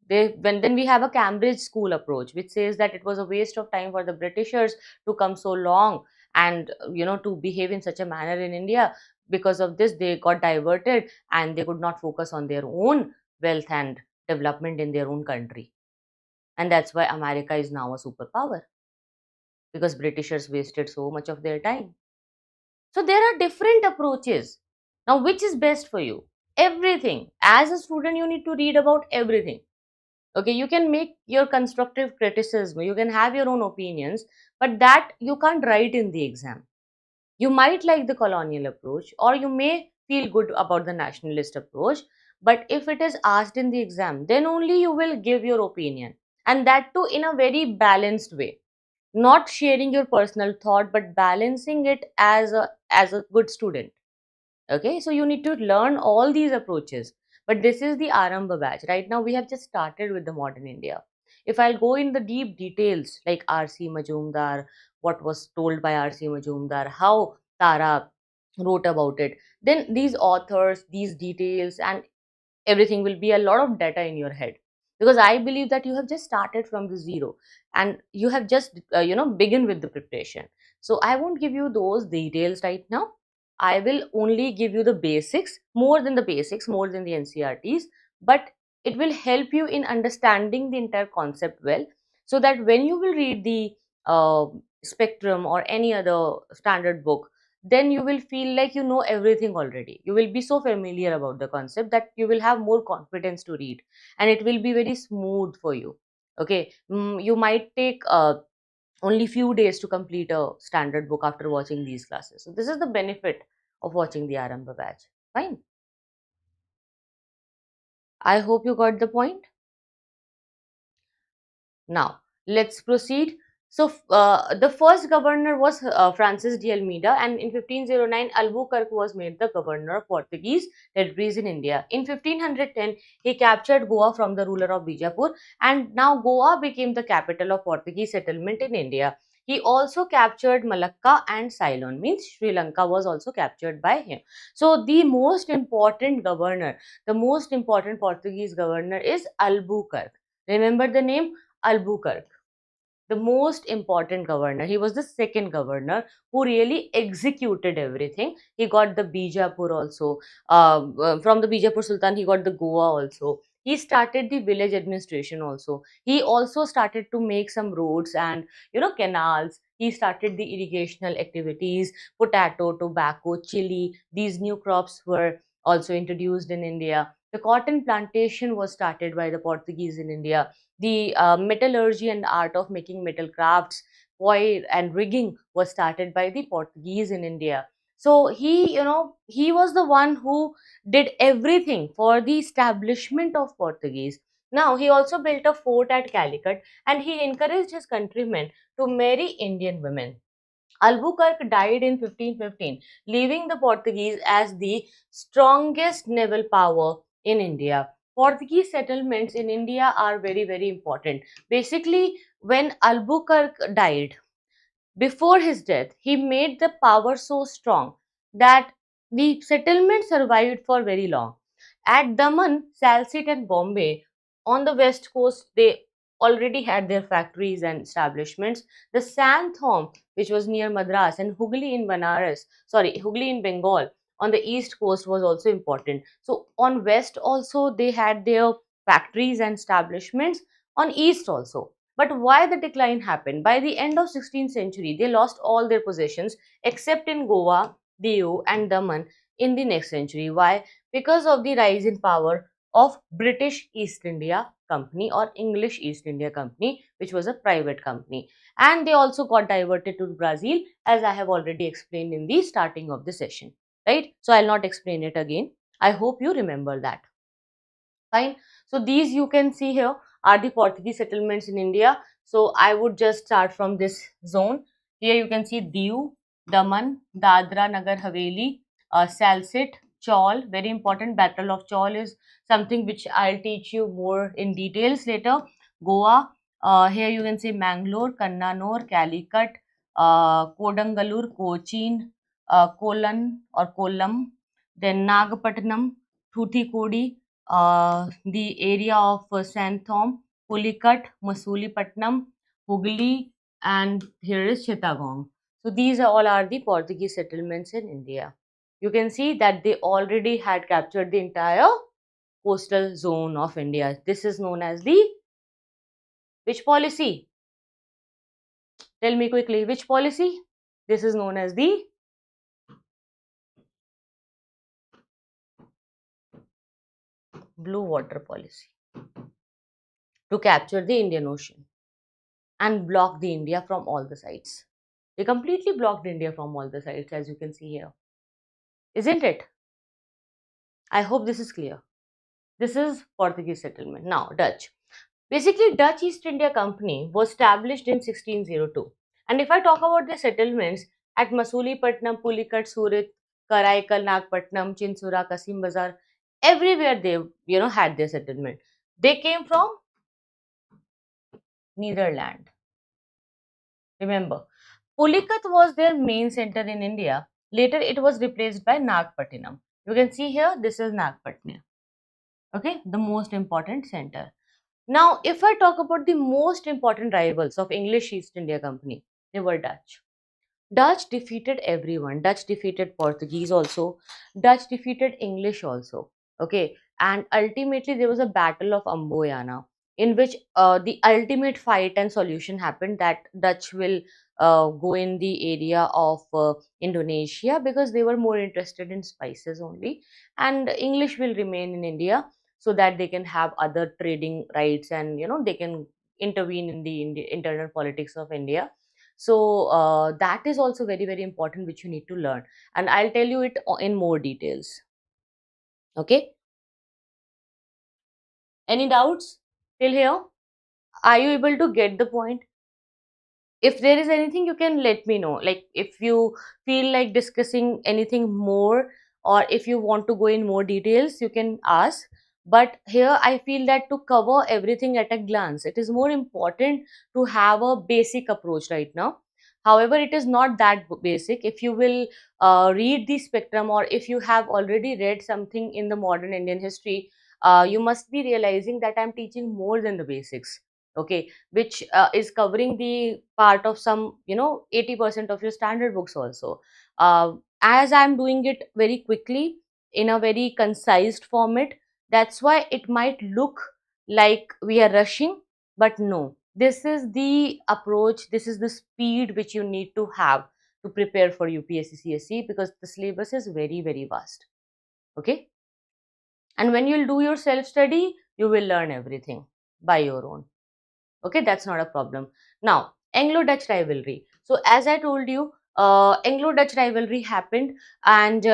Then we have a Cambridge school approach, which says that it was a waste of time for the Britishers to come so long and to behave in such a manner in India. Because of this, they got diverted and they could not focus on their own wealth and development in their own country. And that's why America is now a superpower, because Britishers wasted so much of their time. So there are different approaches. Now, which is best for you? Everything. As a student, you need to read about everything. Okay, you can make your constructive criticism, you can have your own opinions, but that you can't write in the exam. You might like the colonial approach, or you may feel good about the nationalist approach, but if it is asked in the exam, then only you will give your opinion, and that too in a very balanced way, not sharing your personal thought but balancing it as a good student. Okay, so you need to learn all these approaches. But this is the Aarambh batch. Right now, we have just started with the modern India. If I'll go in the deep details, like R.C. Majumdar, what was told by R.C. Majumdar, how Tara wrote about it, then these authors, these details, and everything will be a lot of data in your head, because I believe that you have just started from the zero and you have just begin with the preparation. So I won't give you those details right now. I will only give you the basics, more than the basics, more than the NCERTs, but it will help you in understanding the entire concept well, so that when you will read the uh, spectrum or any other standard book, then you will feel like you know everything already. You will be so familiar about the concept that you will have more confidence to read, and it will be very smooth for you. Okay, you might take only few days to complete a standard book after watching these classes. So this is the benefit of watching the Arambha batch. Fine. I hope you got the point. Now, let's proceed. So, the first governor was Francis de Almeida, and in 1509, Albuquerque was made the governor of Portuguese territories in India. In 1510, he captured Goa from the ruler of Bijapur, and now Goa became the capital of Portuguese settlement in India. He also captured Malacca and Ceylon, means Sri Lanka was also captured by him. So, the most important governor, the most important Portuguese governor is Albuquerque. Remember the name? Albuquerque, the most important governor. He was the second governor who really executed everything. He got the Bijapur also. From the Bijapur Sultan, he got the Goa also. He started the village administration also. He also started to make some roads and canals. He started the irrigational activities, potato, tobacco, chili. These new crops were also introduced in India. The cotton plantation was started by the Portuguese in India. The metallurgy and art of making metal crafts, foil and rigging was started by the Portuguese in India. So he was the one who did everything for the establishment of Portuguese. Now he also built a fort at Calicut, and he encouraged his countrymen to marry Indian women. Albuquerque died in 1515, leaving the Portuguese as the strongest naval power in India. Portuguese settlements in India are very, very important. Basically, when Albuquerque died, before his death, he made the power so strong that the settlement survived for very long. At Daman, Salsit, and Bombay, on the west coast, they already had their factories and establishments. The Santhom, which was near Madras, and Hooghly in Hooghly in Bengal, on the east coast was also important. So on west also they had their factories and establishments. On east also, but why the decline happened? By the end of 16th century, they lost all their possessions except in Goa, Diu and Daman in the next century. Why? Because of the rise in power of British East India Company or English East India Company, which was a private company. And they also got diverted to Brazil, as I have already explained in the starting of the session. Right? So I'll not explain it again. I hope you remember that. Fine. So these you can see here are the Portuguese settlements in India. So I would just start from this zone. Here you can see Diu, Daman, Dadra, Nagar Haveli, Salsit, Chaul. Very important. Battle of Chaul is something which I'll teach you more in details later. Goa. Here you can see Mangalore, Kannanur, Calicut, Kodangalur, Cochin, Kolan or Kollam, then Nagapattinam, Thoothukudi, the area of Santhom, Pulikat, Masulipatnam, Hooghly, and here is Chittagong. So these are all are the Portuguese settlements in India. You can see that they already had captured the entire coastal zone of India. This is known as the which policy? Tell me quickly, which policy? This is known as the blue water policy to capture the Indian Ocean and block the India from all the sides. They completely blocked India from all the sides, as you can see here. Isn't it? I hope this is clear. This is Portuguese settlement. Now, Dutch. Basically, Dutch East India Company was established in 1602. And if I talk about the settlements at Masulipatam, Pulikat, Surat, Karaikal, Nagpatnam, Chinsura, Kasim Bazar, everywhere they had their settlement. They came from Netherlands. Remember, Pulikat was their main center in India. Later, it was replaced by Nagpattinam. You can see here, this is Nagpattinam. Okay, the most important center. Now, if I talk about the most important rivals of English East India Company, they were Dutch. Dutch defeated everyone. Dutch defeated Portuguese also. Dutch defeated English also. Okay, and ultimately there was a battle of Amboyana. in which the ultimate fight and solution happened, that Dutch will go in the area of Indonesia, because they were more interested in spices only, and English will remain in India, so that they can have other trading rights, and they can intervene in the internal politics of India. So that is also very, very important, which you need to learn, and I'll tell you it in more details. Okay, any doubts till here? Are you able to get the point? If there is anything, you can let me know, like if you feel like discussing anything more, or if you want to go in more details, you can ask. But here I feel that to cover everything at a glance, it is more important to have a basic approach right now. However, it is not that basic. If you will read the spectrum, or if you have already read something in the modern Indian history, you must be realizing that I'm teaching more than the basics. Okay, which is covering the part of some 80% of your standard books also. As I'm doing it very quickly in a very concise format, that's why it might look like we are rushing, but no, this is the approach, this is the speed which you need to have to prepare for UPSC CSE, because the syllabus is very, very vast. Okay, and when you'll do your self study, you will learn everything by your own. Okay, that's not a problem. Now, Anglo-Dutch rivalry. So as I told you, Anglo-Dutch rivalry happened, and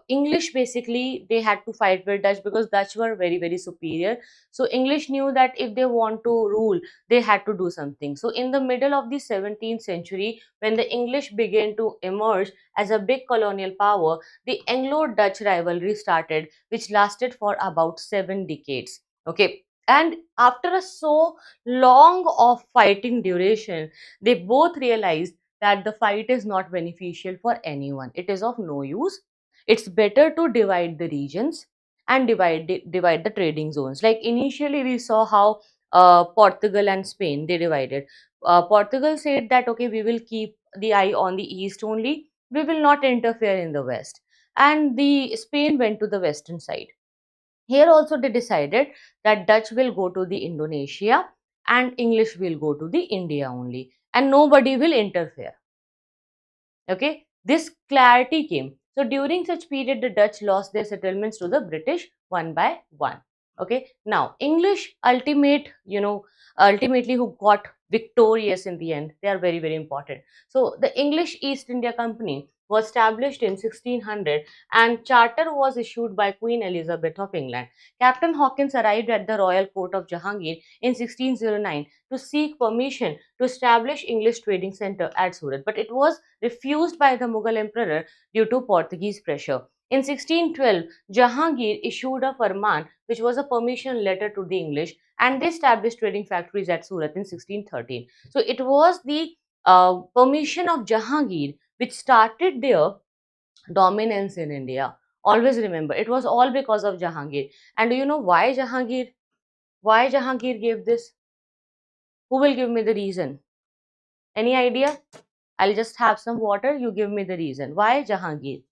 English, basically they had to fight with Dutch, because Dutch were very, very superior. So English knew that if they want to rule, they had to do something. So in the middle of the 17th century, when the English began to emerge as a big colonial power, the Anglo-Dutch rivalry started, which lasted for about 7 decades. Okay, and after a so long of fighting duration, they both realized that the fight is not beneficial for anyone. It is of no use. It's better to divide the regions and divide the trading zones. Like initially, we saw how Portugal and Spain, they divided. Portugal said that okay, we will keep the eye on the east only. We will not interfere in the west. And the Spain went to the western side. Here also they decided that Dutch will go to the Indonesia and English will go to the India only, and nobody will interfere. Okay, this clarity came. So during such period, the Dutch lost their settlements to the British one by one. Okay, now English ultimately who got victorious in the end, they are very, very important. So the English East India Company was established in 1600, and charter was issued by Queen Elizabeth of England. Captain Hawkins arrived at the royal court of Jahangir in 1609 to seek permission to establish English trading center at Surat, but it was refused by the Mughal emperor due to Portuguese pressure. In 1612, Jahangir issued a farman, which was a permission letter to the English, and they established trading factories at Surat in 1613. So it was the permission of Jahangir which started their dominance in India. Always remember, it was all because of Jahangir. And do you know why Jahangir? Why Jahangir gave this? Who will give me the reason? Any idea? I'll just have some water. You give me the reason. Why Jahangir?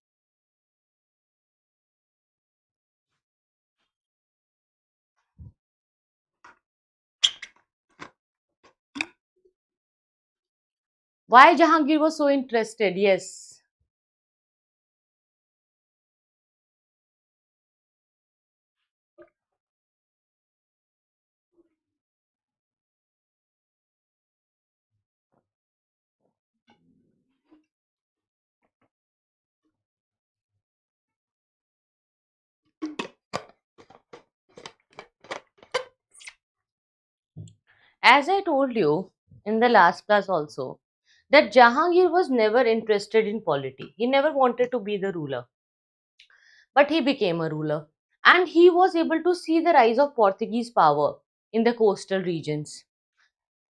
Why Jahangir was so interested? Yes. As I told you in the last class also, that Jahangir was never interested in polity. He never wanted to be the ruler, but he became a ruler. And he was able to see the rise of Portuguese power in the coastal regions.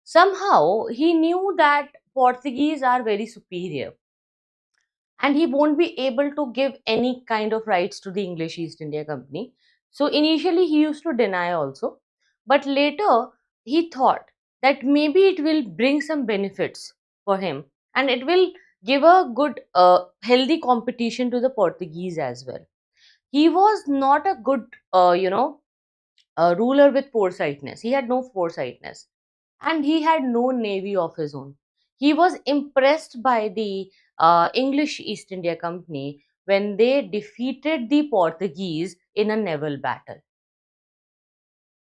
Somehow, he knew that Portuguese are very superior, and he won't be able to give any kind of rights to the English East India Company. So initially he used to deny also, but later he thought that maybe it will bring some benefits for him, and it will give a good, healthy competition to the Portuguese as well. He was not a good, a ruler with foresightness. He had no foresightness, and he had no navy of his own. He was impressed by the English East India Company when they defeated the Portuguese in a naval battle.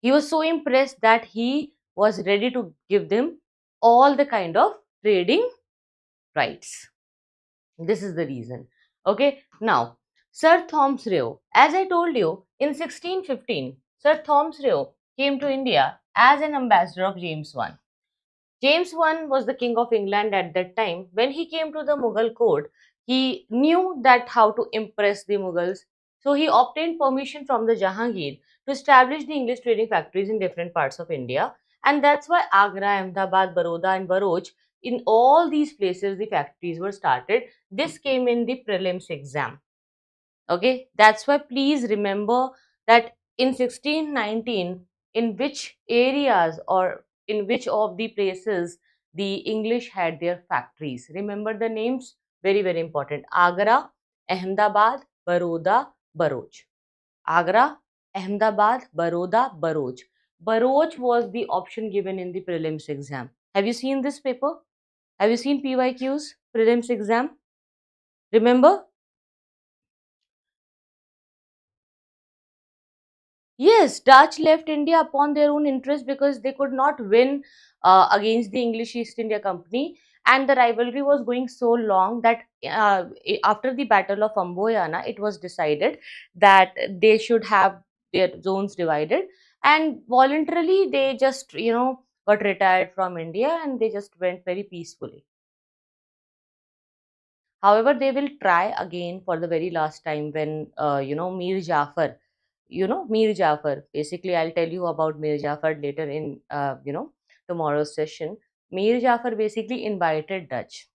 He was so impressed that he was ready to give them all the kind of trading rights. This is the reason. Okay, now Sir Thomas Roe, as I told you, in 1615, Sir Thomas Roe came to India as an ambassador of James I. James I was the king of England at that time. When he came to the Mughal court, he knew that how to impress the Mughals. So he obtained permission from the Jahangir to establish the English trading factories in different parts of India. And that's why Agra, Ahmedabad, Baroda and Bharuch, in all these places, the factories were started. This came in the prelims exam. Okay, that's why please remember that in 1619, in which areas or in which of the places the English had their factories. Remember the names, very, very important. Agra, Ahmedabad, Baroda, Bharuch. Agra, Ahmedabad, Baroda, Bharuch. Bharuch was the option given in the prelims exam. Have you seen this paper? Have you seen PYQs, prelims exam? Remember? Yes, Dutch left India upon their own interest because they could not win against the English East India Company, and the rivalry was going so long that after the Battle of Amboyana, it was decided that they should have their zones divided, and voluntarily they just got retired from India and they just went very peacefully. However, they will try again for the very last time when Mir Jafar, Mir Jafar. Basically, I'll tell you about Mir Jafar later in tomorrow's session. Mir Jafar basically invited Dutch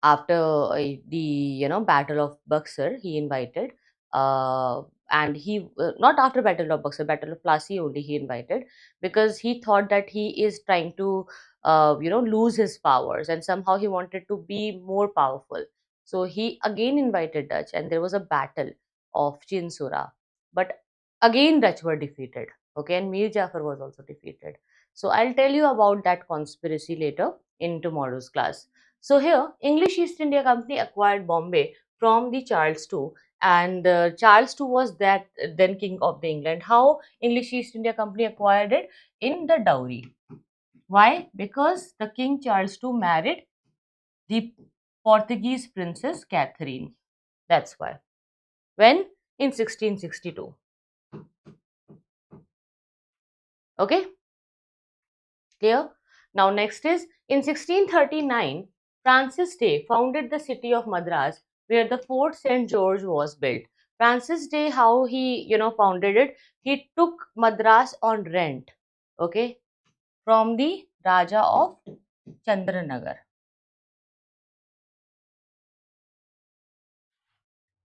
after the Battle of Buxar. He invited, uh, and he not after Battle of Buxar, Battle of Plassey only he invited, because he thought that he is trying to lose his powers, and somehow he wanted to be more powerful. So he again invited Dutch, and there was a battle of Chinsura, but again Dutch were defeated. Okay, and Mir Jafar was also defeated. So I'll tell you about that conspiracy later in tomorrow's class. So here, English East India Company acquired Bombay from the Charles II, and Charles II was that then king of the England. How English East India Company acquired it? In the dowry. Why? Because the King Charles II married the Portuguese princess Catherine. That's why. When? In 1662. Okay, clear? Now next is in 1639, Francis Day founded the city of Madras where the Fort St. George was built. Francis Day, how he founded it, he took Madras on rent, okay, from the Raja of Chandranagar.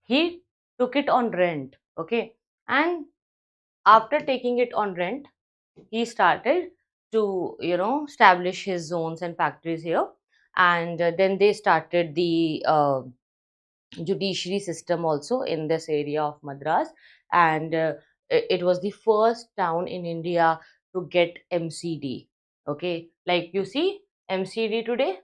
He took it on rent, okay, and after taking it on rent, he started to establish his zones and factories here, and then they started the judiciary system also in this area of Madras, and it was the first town in India to get MCD. Okay, like you see MCD today,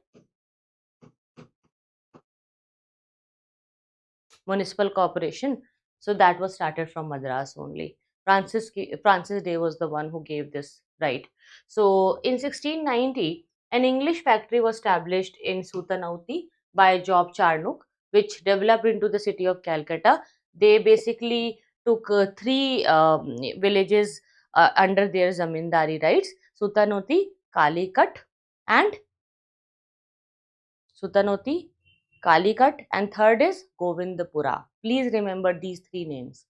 municipal corporation. So that was started from Madras only. Francis Day was the one who gave this right. So in 1690, an English factory was established in Sutanauti by Job Charnock, which developed into the city of Calcutta. They basically took three villages under their zamindari rights: Sutanauti, Kalikat, and Sutanoti, Kalikat, and third is Govindapura. Please remember these three names.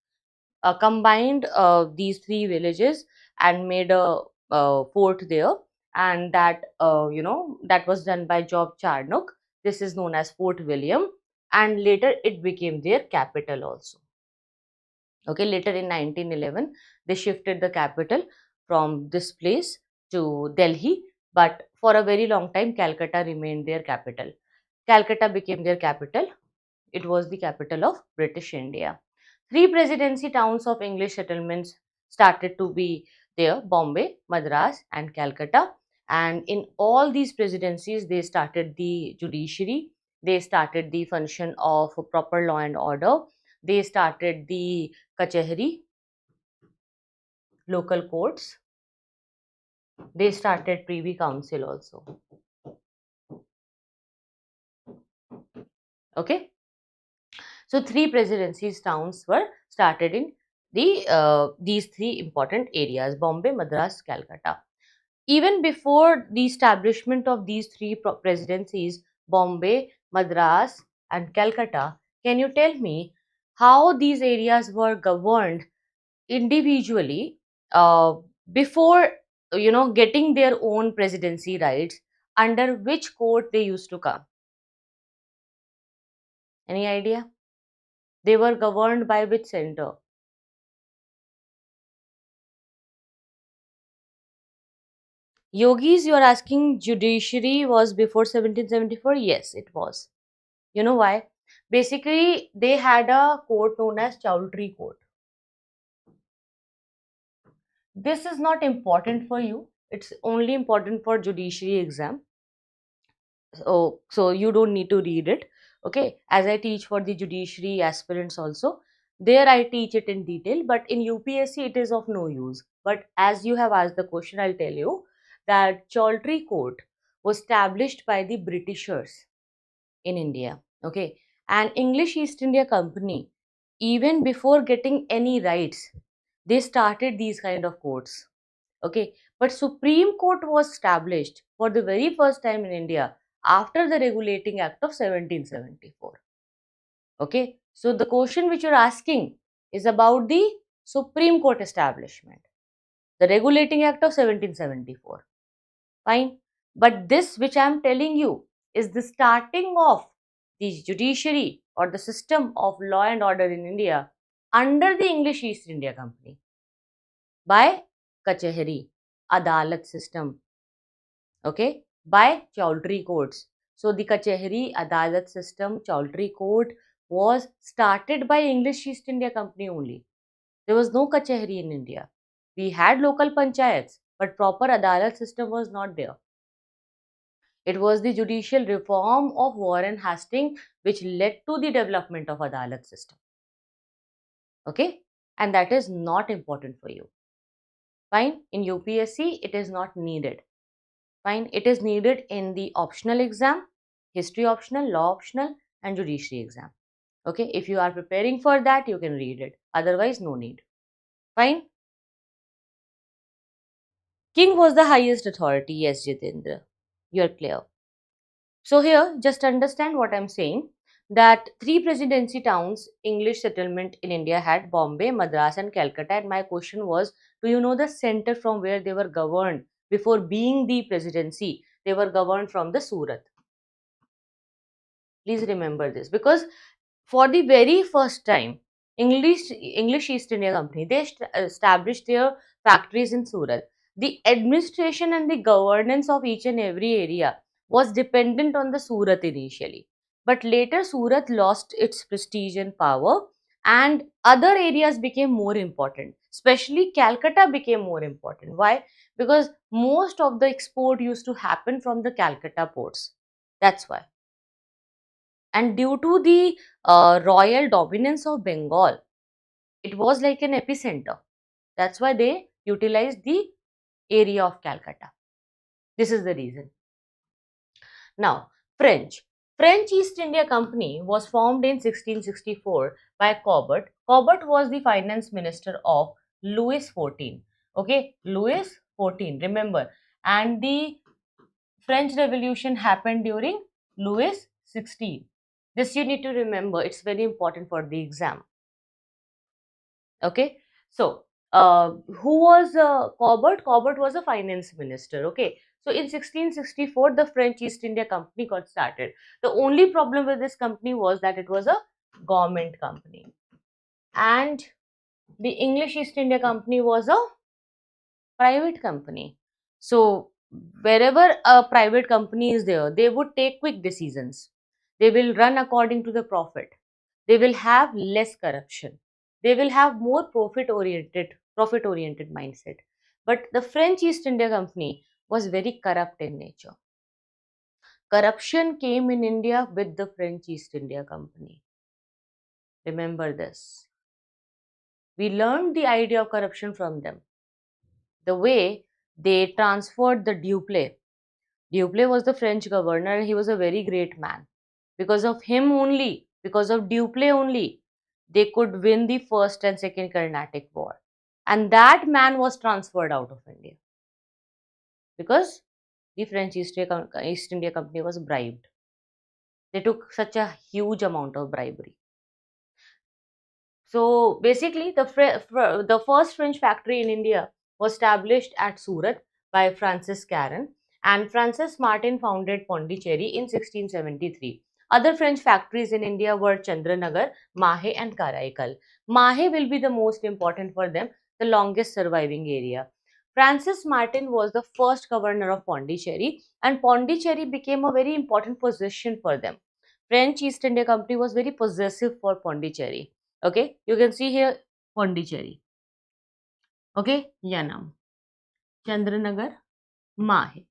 Combined these three villages and made a fort there, and that that was done by Job Charnock. This is known as Fort William, and later it became their capital also. Okay, later in 1911, they shifted the capital from this place to Delhi, but for a very long time, Calcutta remained their capital. Calcutta became their capital. It was the capital of British India. Three presidency towns of English settlements started to be there, Bombay, Madras and Calcutta. And in all these presidencies, they started the judiciary, they started the function of proper law and order, they started the kachehari, local courts, they started Privy Council also. Okay. So three presidencies towns were started in these three important areas: Bombay, Madras, Calcutta. Even before the establishment of these three presidencies, Bombay, Madras, and Calcutta, can you tell me how these areas were governed individually before getting their own presidency rights? Under which court they used to come? Any idea? They were governed by which center? Yogis, you are asking judiciary was before 1774? Yes, it was. You know why? Basically, they had a court known as Chowdhury Court. This is not important for you. It's only important for judiciary exam. So you don't need to read it. Okay. As I teach for the judiciary aspirants also, there I teach it in detail. But in UPSC, it is of no use. But as you have asked the question, I'll tell you that Chowdhury Court was established by the Britishers in India. Okay. And English East India Company, even before getting any rights, they started these kind of courts. Okay. But Supreme Court was established for the very first time in India after the Regulating Act of 1774. Okay. So the question which you're asking is about the Supreme Court establishment, the Regulating Act of 1774. Fine. But this which I am telling you is the starting of the judiciary or the system of law and order in India under the English East India Company by Kachehari, Adalat system, okay, by Chowdhury courts. So the Kachehari, Adalat system, Chowdhury court was started by English East India Company only. There was no Kachehari in India. We had local panchayats, but proper Adalat system was not there. It was the judicial reform of Warren Hastings which led to the development of Adalat system. Okay? And that is not important for you. Fine. In UPSC, it is not needed. Fine. It is needed in the optional exam, history optional, law optional, and judiciary exam. Okay? If you are preparing for that, you can read it. Otherwise, no need. Fine. King was the highest authority. Yes, Jitendra. You are clear. So here, just understand what I'm saying, that three presidency towns, English settlement in India had Bombay, Madras and Calcutta. And my question was, do you know the center from where they were governed before being the presidency? They were governed from the Surat. Please remember this, because for the very first time, English East India Company, they established their factories in Surat. The administration and the governance of each and every area was dependent on the Surat initially. But later Surat lost its prestige and power, and other areas became more important. Especially Calcutta became more important. Why? Because most of the export used to happen from the Calcutta ports. That's why. And due to the royal dominance of Bengal, it was like an epicenter. That's why they utilized the area of Calcutta. This is the reason. Now, French. French East India Company was formed in 1664 by Colbert. Colbert was the finance minister of Louis XIV. Okay, Louis XIV, remember. And the French Revolution happened during Louis XVI. This you need to remember. It's very important for the exam. Okay. So, who was Colbert? Colbert was a finance minister. Okay. So, in 1664, the French East India Company got started. The only problem with this company was that it was a government company. And the English East India Company was a private company. So, wherever a private company is there, they would take quick decisions. They will run according to the profit. They will have less corruption. They will have more profit oriented profit oriented mindset. But the French East India Company was very corrupt in nature. Corruption came in India with the French East India Company. Remember this. We learned the idea of corruption from them. The way they transferred the Duplay. Duplay was the French governor and he was a very great man. Because of him only, because of Duplay only, they could win the first and second Carnatic War. And that man was transferred out of India because the French East India Company was bribed. They took such a huge amount of bribery. So basically, the first French factory in India was established at Surat by Francis Caron, and Francis Martin founded Pondicherry in 1673. Other French factories in India were Chandranagar, Mahe, and Karaikal. Mahe will be the most important for them, the longest surviving area. Francis Martin was the first governor of Pondicherry, and Pondicherry became a very important position for them. French East India Company was very possessive for Pondicherry. Okay, you can see here Pondicherry. Okay, Yanam, Chandranagar, Mahe,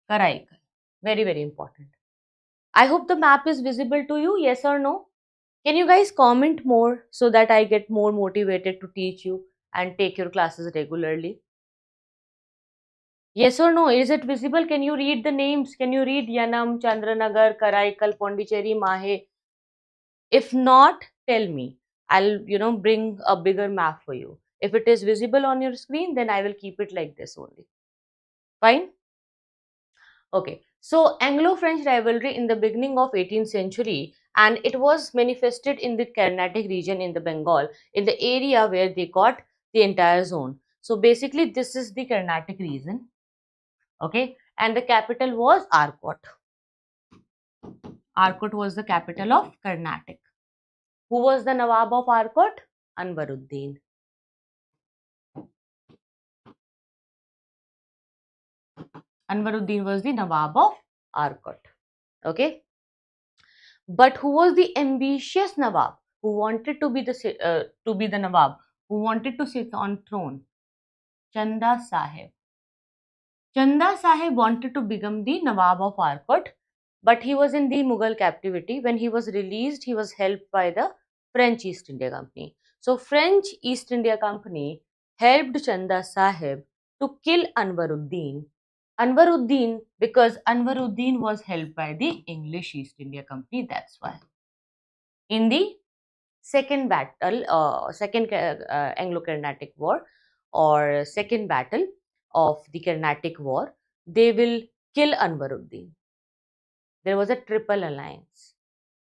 Karaikal. Very, very important. I hope the map is visible to you, yes or no? Can you guys comment more so that I get more motivated to teach you and take your classes regularly? Yes or no? Is it visible? Can you read the names? Can you read Yanam, Chandranagar, Karaikal, Pondicherry, Mahe? If not, tell me. I'll, bring a bigger map for you. If it is visible on your screen, then I will keep it like this only. Fine? Okay. So, Anglo-French rivalry in the beginning of 18th century, and it was manifested in the Carnatic region in the Bengal, in the area where they got the entire zone. So, basically, this is the Carnatic region. Okay. And the capital was Arcot. Arcot was the capital of Carnatic. Who was the Nawab of Arcot? Anwaruddin. Anwaruddin was the Nawab of Arcot. Okay. But who was the ambitious Nawab who wanted to be the Nawab, who wanted to sit on throne? Chanda Sahib. Chanda Sahib wanted to become the Nawab of Arcot, but he was in the Mughal captivity. When he was released, he was helped by the French East India Company. So French East India Company helped Chanda Sahib to kill Anwaruddin, because Anwaruddin was helped by the English East India Company. That's why. In the second Anglo-Carnatic War, or second battle of the Carnatic War, they will kill Anwaruddin. There was a triple alliance,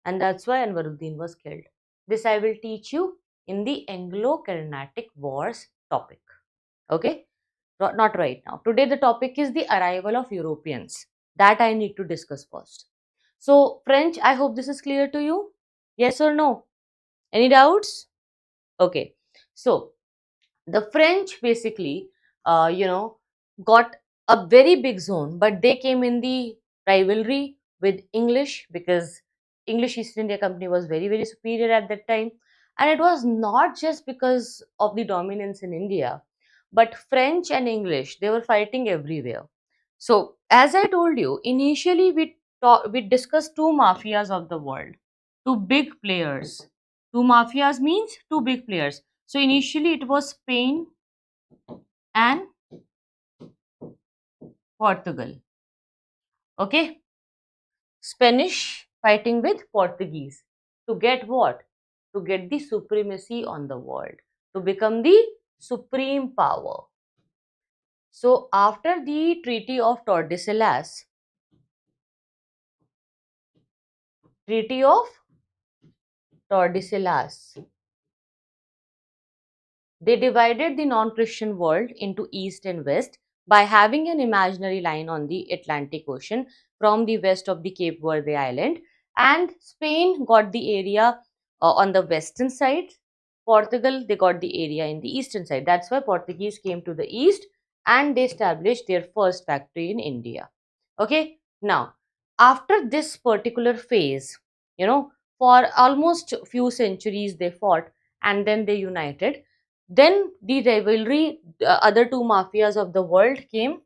and that's why Anwaruddin was killed. This I will teach you in the Anglo-Carnatic Wars topic. Okay? Not right now. Today the topic is the arrival of Europeans. That I need to discuss first. So, French, I hope this is clear to you. Yes or no? Any doubts? Okay. So, the French basically, got a very big zone, but they came in the rivalry with English because English East India Company was very, very superior at that time. And it was not just because of the dominance in India, but French and English, they were fighting everywhere. So, as I told you, initially we discussed two mafias of the world, two big players. Two mafias means two big players. So initially it was Spain and Portugal. Okay. Spanish fighting with Portuguese. To get what? To get the supremacy on the world. To become the supreme power. So after the Treaty of Tordesillas, Treaty of Tordesillas, they divided the non-Christian world into East and West by having an imaginary line on the Atlantic Ocean from the west of the Cape Verde Island, and Spain got the area on the western side. Portugal, they got the area in the eastern side. That's why Portuguese came to the east and they established their first factory in India. Okay, now after this particular phase, for almost few centuries they fought and then they united. Then the rivalry, the other two mafias of the world came.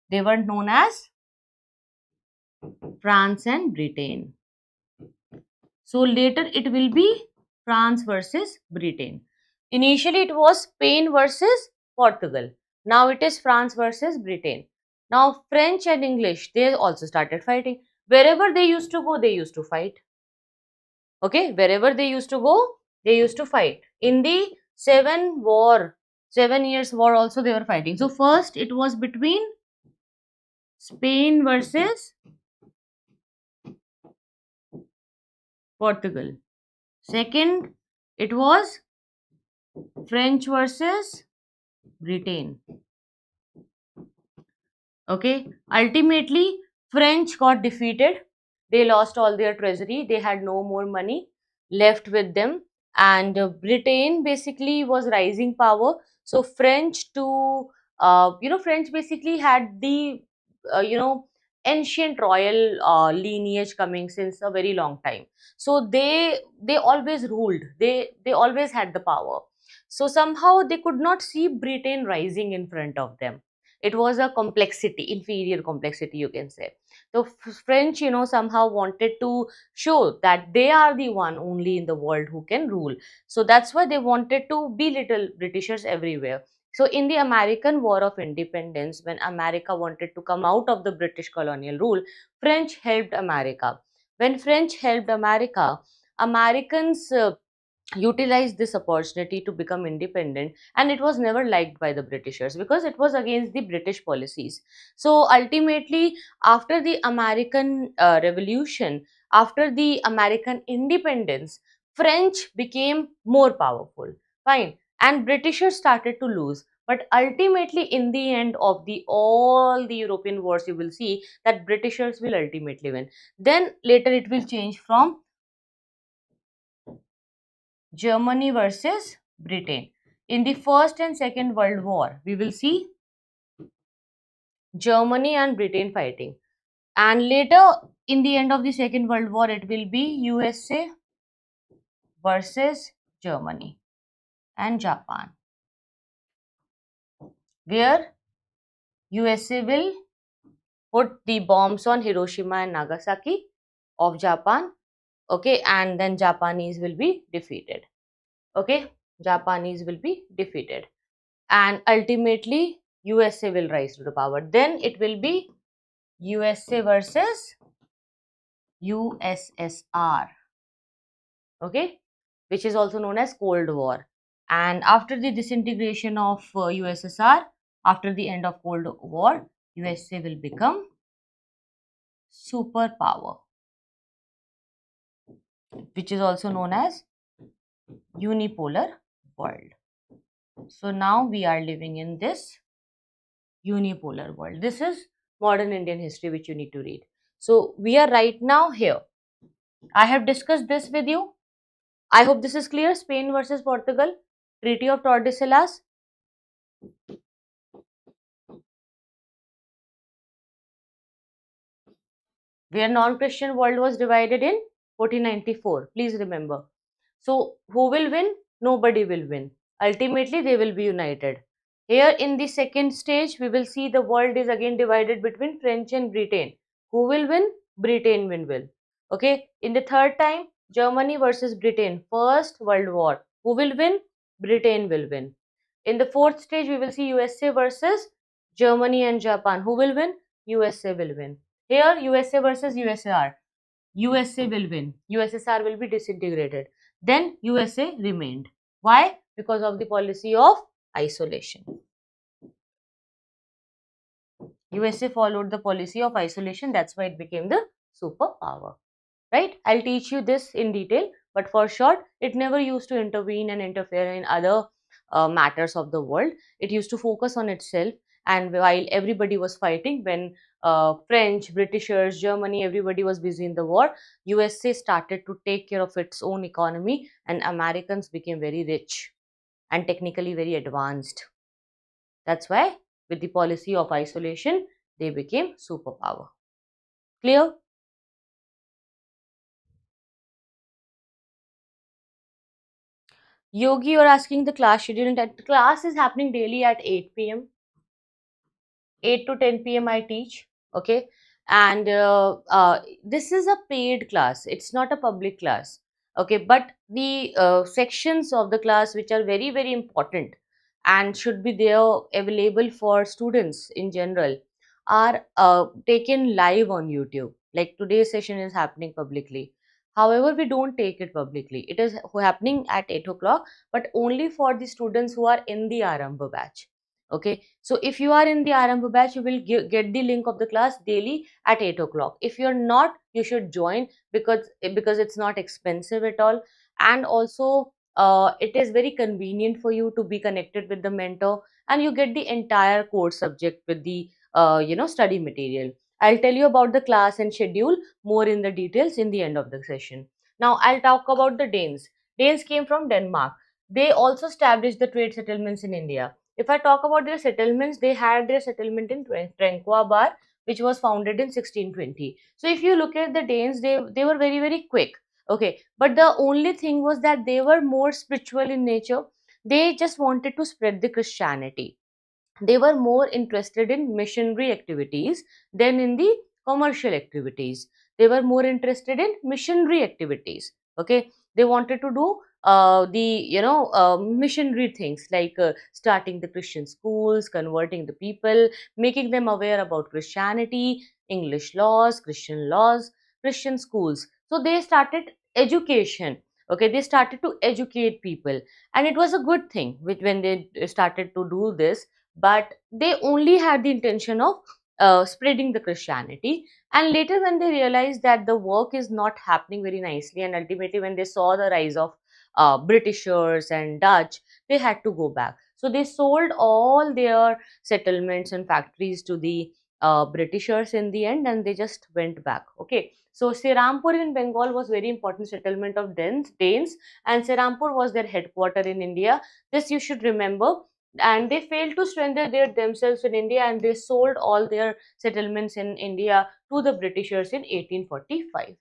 They were known as France and Britain. So later it will be France versus Britain. Initially it was Spain versus Portugal. Now it is France versus Britain. Now French and English, they also started fighting. Wherever they used to go, they used to fight. Okay, wherever they used to go, they used to fight. In the 7 years war also they were fighting. So first it was between Spain versus Portugal. Second, it was French versus Britain. Okay, ultimately, French got defeated. They lost all their treasury. They had no more money left with them, and Britain basically was rising power. So French to French basically had the ancient royal lineage coming since a very long time. So they always ruled. They always had the power. So somehow they could not see Britain rising in front of them. It was a complexity, inferior complexity, you can say. So French, somehow wanted to show that they are the one only in the world who can rule. So that's why they wanted to belittle Britishers everywhere. So in the American War of Independence, when America wanted to come out of the British colonial rule, French helped America. When French helped America, Americans utilized this opportunity to become independent, and it was never liked by the Britishers because it was against the British policies. So ultimately, after the American Revolution, after the American independence, French became more powerful, fine, and Britishers started to lose. But ultimately, in the end of the all the European wars, you will see that Britishers will ultimately win. Then later it will change from Germany versus Britain. In the First and Second World War, we will see Germany and Britain fighting. And later, in the end of the Second World War, it will be USA versus Germany and Japan, where USA will put the bombs on Hiroshima and Nagasaki of Japan. Okay, and then Japanese will be defeated. Okay, Japanese will be defeated. And ultimately USA will rise to the power. Then it will be USA versus USSR, okay, which is also known as Cold War. And after the disintegration of USSR, after the end of Cold War, USA will become superpower, which is also known as unipolar world. So now we are living in this unipolar world. This is modern Indian history which you need to read. So we are right now here. I have discussed this with you. I hope this is clear. Spain versus Portugal, Treaty of Tordesillas. Where non-Christian world was divided in 1494. Please remember. So who will win? Nobody will win. Ultimately, they will be united. Here in the second stage, we will see the world is again divided between French and Britain. Who will win? Britain will win. Okay. In the third time, Germany versus Britain. First World War. Who will win? Britain will win. In the fourth stage, we will see USA versus Germany and Japan. Who will win? USA will win. Here, USA versus USSR. USA will win. USSR will be disintegrated. Then USA remained. Why? Because of the policy of isolation. USA followed the policy of isolation. That's why it became the superpower. Right? I'll teach you this in detail. But for short, it never used to intervene and interfere in other matters of the world. It used to focus on itself. And while everybody was fighting, when French, Britishers, Germany, everybody was busy in the war, USA started to take care of its own economy, and Americans became very rich and technically very advanced. That's why, with the policy of isolation, they became superpower. Clear? Yogi, you're asking the class schedule. And class is happening daily at 8 p.m. 8 to 10 p.m. I teach. Okay. And this is a paid class. It's not a public class. Okay. But the sections of the class which are very, very important and should be there available for students in general are taken live on YouTube. Like today's session is happening publicly. However, we don't take it publicly. It is happening at 8 o'clock, but only for the students who are in the Aarambh batch. Okay, so if you are in the Aarambh batch, you will get the link of the class daily at 8 o'clock. If you're not, you should join, because it's not expensive at all. And also it is very convenient for you to be connected with the mentor, and you get the entire course subject with the study material. I'll tell you about the class and schedule more in the details in the end of the session. Now I'll talk about the Danes. Danes came from Denmark. They also established the trade settlements in India. If I talk about their settlements, they had their settlement in Tranquabar, which was founded in 1620. So if you look at the Danes, they were very, very quick. Okay, but the only thing was that they were more spiritual in nature. They just wanted to spread the Christianity. They were more interested in missionary activities than in the commercial activities. They were more interested in missionary activities. Okay, they wanted to do missionary things like starting the Christian schools, converting the people, making them aware about Christianity, English laws, Christian schools. So they started education. Okay, they started to educate people, and it was a good thing when they started to do this. But they only had the intention of spreading the Christianity. And later, when they realized that the work is not happening very nicely, and ultimately, when they saw the rise of Britishers and Dutch, they had to go back. So they sold all their settlements and factories to the Britishers in the end, and they just went back. Okay, so Serampur in Bengal was very important settlement of Danes, and Serampur was their headquarter in India. This you should remember. And they failed to strengthen themselves in India, and they sold all their settlements in India to the Britishers in 1845.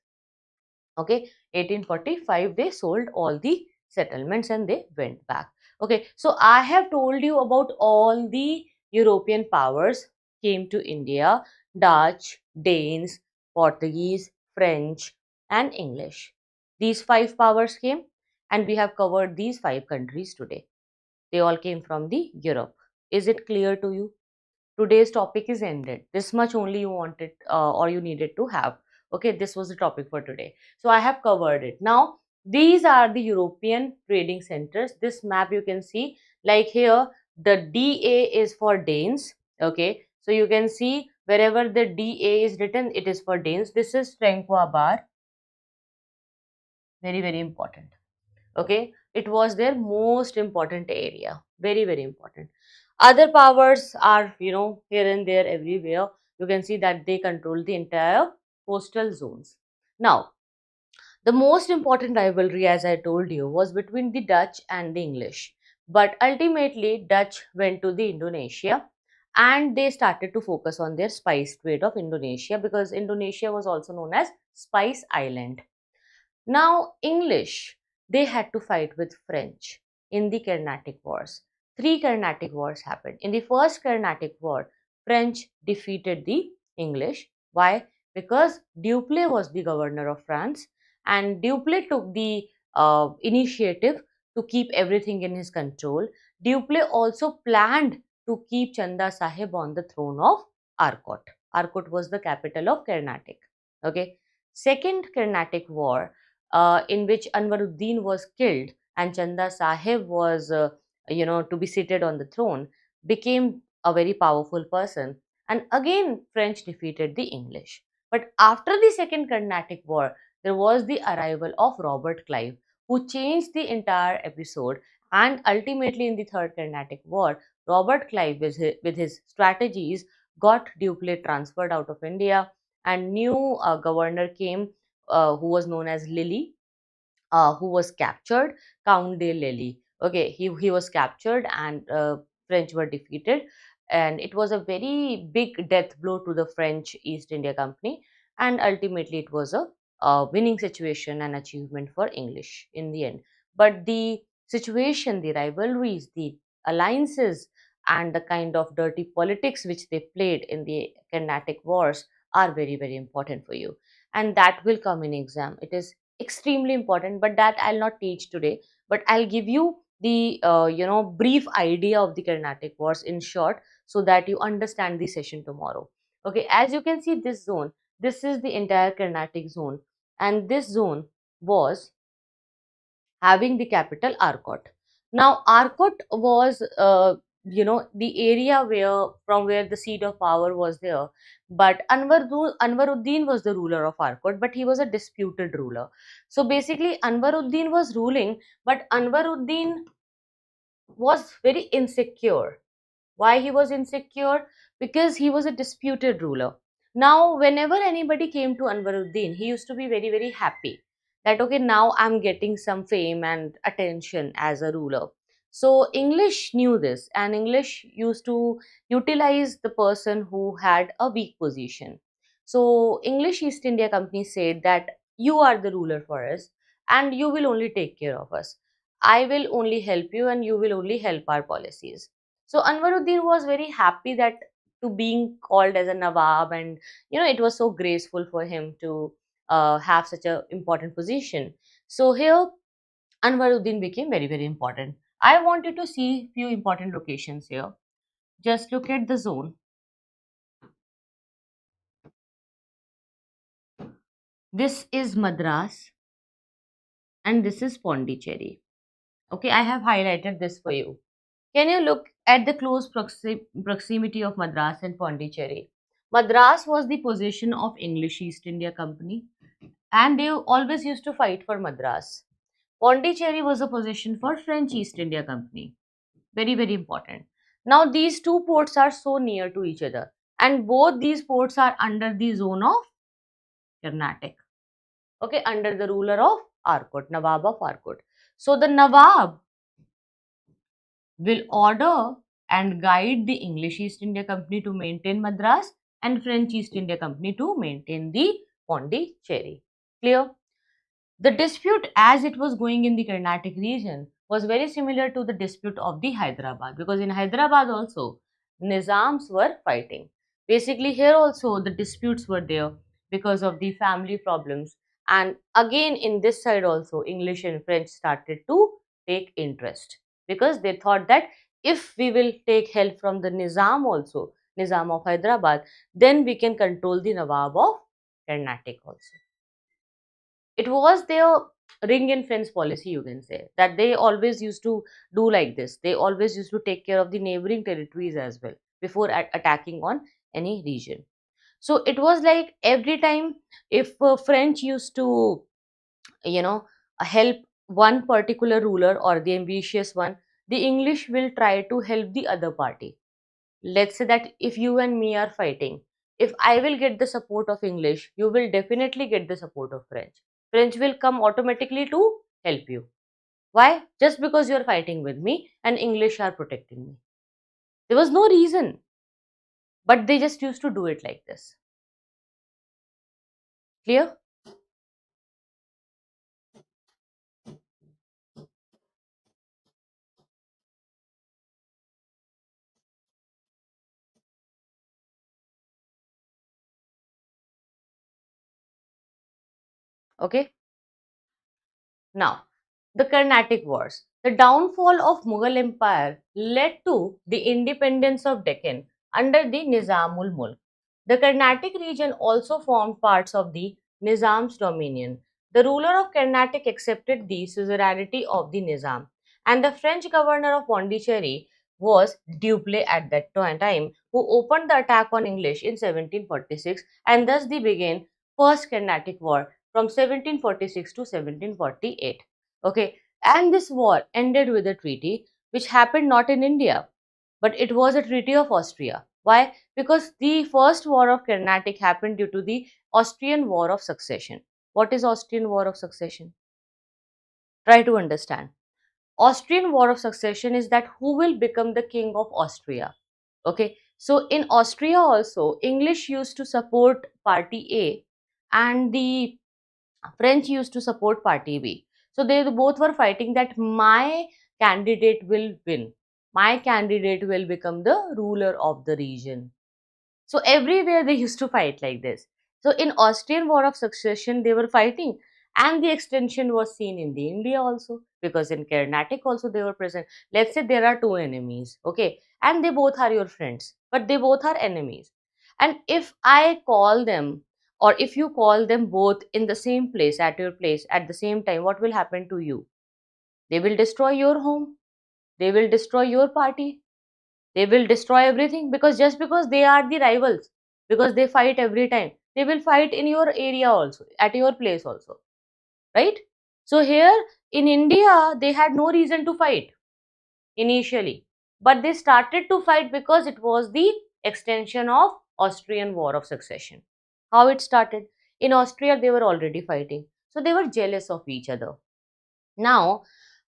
Okay, 1845 they sold all the settlements and they went back. Okay, so I have told you about all the European powers came to India: Dutch, Danes, Portuguese, French, and English. These five powers came, and we have covered these five countries today. They all came from the Europe. Is it clear to you? Today's topic is ended. This much only you wanted or you needed to have. Okay, this was the topic for today. So I have covered it. Now, these are the European trading centers. This map you can see, like here, the DA is for Danes. Okay, so you can see wherever the DA is written, it is for Danes. This is Tranqua Bar. Very, very important. Okay, it was their most important area. Very, very important. Other powers are, here and there everywhere. You can see that they control the entire coastal zones. Now, the most important rivalry, as I told you, was between the Dutch and the English. But ultimately, Dutch went to the Indonesia, and they started to focus on their spice trade of Indonesia, because Indonesia was also known as Spice Island. Now, English, they had to fight with French in the Carnatic Wars. Three Carnatic Wars happened. In the first Carnatic War, French defeated the English. Why? Because Dupleix was the governor of France, and Dupleix took the initiative to keep everything in his control. Dupleix also planned to keep Chanda Sahib on the throne of Arcot. Arcot was the capital of Carnatic. Okay. Second Carnatic War, in which Anwaruddin was killed and Chanda Sahib was, to be seated on the throne, became a very powerful person. And again, French defeated the English. But after the Second Carnatic War, there was the arrival of Robert Clive, who changed the entire episode. And ultimately, in the Third Carnatic War, Robert Clive, with his strategies, got Dupleix transferred out of India, and new governor came, who was known as Lily, who was captured, Count de Lely. Okay, he was captured, and French were defeated, and it was a very big death blow to the French East India Company, and ultimately it was a winning situation and achievement for English in the end. But the situation, the rivalries, the alliances, and the kind of dirty politics which they played in the Carnatic Wars are very, very important for you. And that will come in exam. It is extremely important, but that I'll not teach today. But I'll give you the brief idea of the Carnatic Wars in short, so that you understand the session tomorrow. Okay, as you can see, this zone, this is the entire Carnatic zone, and this zone was having the capital Arcot. Now, Arcot was, the area where from where the seat of power was there. But Anwaruddin was the ruler of Arcot, but he was a disputed ruler. So basically, Anwaruddin was ruling, but Anwaruddin was very insecure. Why he was insecure? Because he was a disputed ruler. Now, whenever anybody came to Anwaruddin, he used to be very, very happy that, okay, now I'm getting some fame and attention as a ruler. So, English knew this, and English used to utilize the person who had a weak position. So, English East India Company said that you are the ruler for us, and you will only take care of us. I will only help you, and you will only help our policies. So Anwaruddin was very happy that to being called as a Nawab, and it was so graceful for him to have such a important position. So here Anwaruddin became very, very important. I want you to see few important locations here. Just look at the zone. This is Madras and this is Pondicherry. Okay, I have highlighted this for you. Can you look at the close proximity of Madras and Pondicherry? Madras was the possession of English East India Company, and they always used to fight for Madras. Pondicherry was a possession for French East India Company. Very, very important. Now, these two ports are so near to each other, and both these ports are under the zone of Carnatic. Okay, under the ruler of Arcot, Nawab of Arcot. So, the Nawab will order and guide the English East India Company to maintain Madras and French East India Company to maintain the Pondicherry. Clear? The dispute as it was going in the Carnatic region was very similar to the dispute of the Hyderabad, because in Hyderabad also Nizams were fighting. Basically here also the disputes were there because of the family problems, and again in this side also English and French started to take interest, because they thought that if we will take help from the Nizam also, Nizam of Hyderabad, then we can control the Nawab of Carnatic also. It was their ring and fence policy, you can say, that they always used to do like this. They always used to take care of the neighboring territories as well before attacking on any region. So it was like every time if French used to you know help one particular ruler or the ambitious one, the English will try to help the other party. Let's say that if you and me are fighting, if I will get the support of English, you will definitely get the support of French. French will come automatically to help you. Why? Just because you're fighting with me and English are protecting me. There was no reason, but they just used to do it like this. Clear? Okay. Now, the Carnatic Wars. The downfall of Mughal Empire led to the independence of Deccan under the Nizamul Mulk. The Carnatic region also formed parts of the Nizam's dominion. The ruler of Carnatic accepted the suzerainty of the Nizam, and the French governor of Pondicherry was Dupleix at that time, who opened the attack on English in 1746, and thus they began First Carnatic War from 1746 to 1748. Okay, and this war ended with a treaty which happened not in India, but it was a treaty of Austria. Why? Because the first war of Carnatic happened due to the Austrian War of Succession. What is Austrian War of Succession? Try to understand. Austrian War of Succession is that who will become the king of Austria. Okay, so in Austria also, English used to support party A and the French used to support party B. So they both were fighting that my candidate will win. My candidate will become the ruler of the region. So everywhere they used to fight like this. So in Austrian War of Succession, they were fighting, and the extension was seen in the India also, because in Carnatic also they were present. Let's say there are two enemies, okay, and they both are your friends, but they both are enemies. And if I call them, or if you call them both in the same place, at your place, at the same time, what will happen to you? They will destroy your home. They will destroy your party. They will destroy everything, because just because they are the rivals, because they fight every time, they will fight in your area also, at your place also, right? So here in India, they had no reason to fight initially, but they started to fight because it was the extension of Austrian War of Succession. How it started? In Austria, they were already fighting, so they were jealous of each other. Now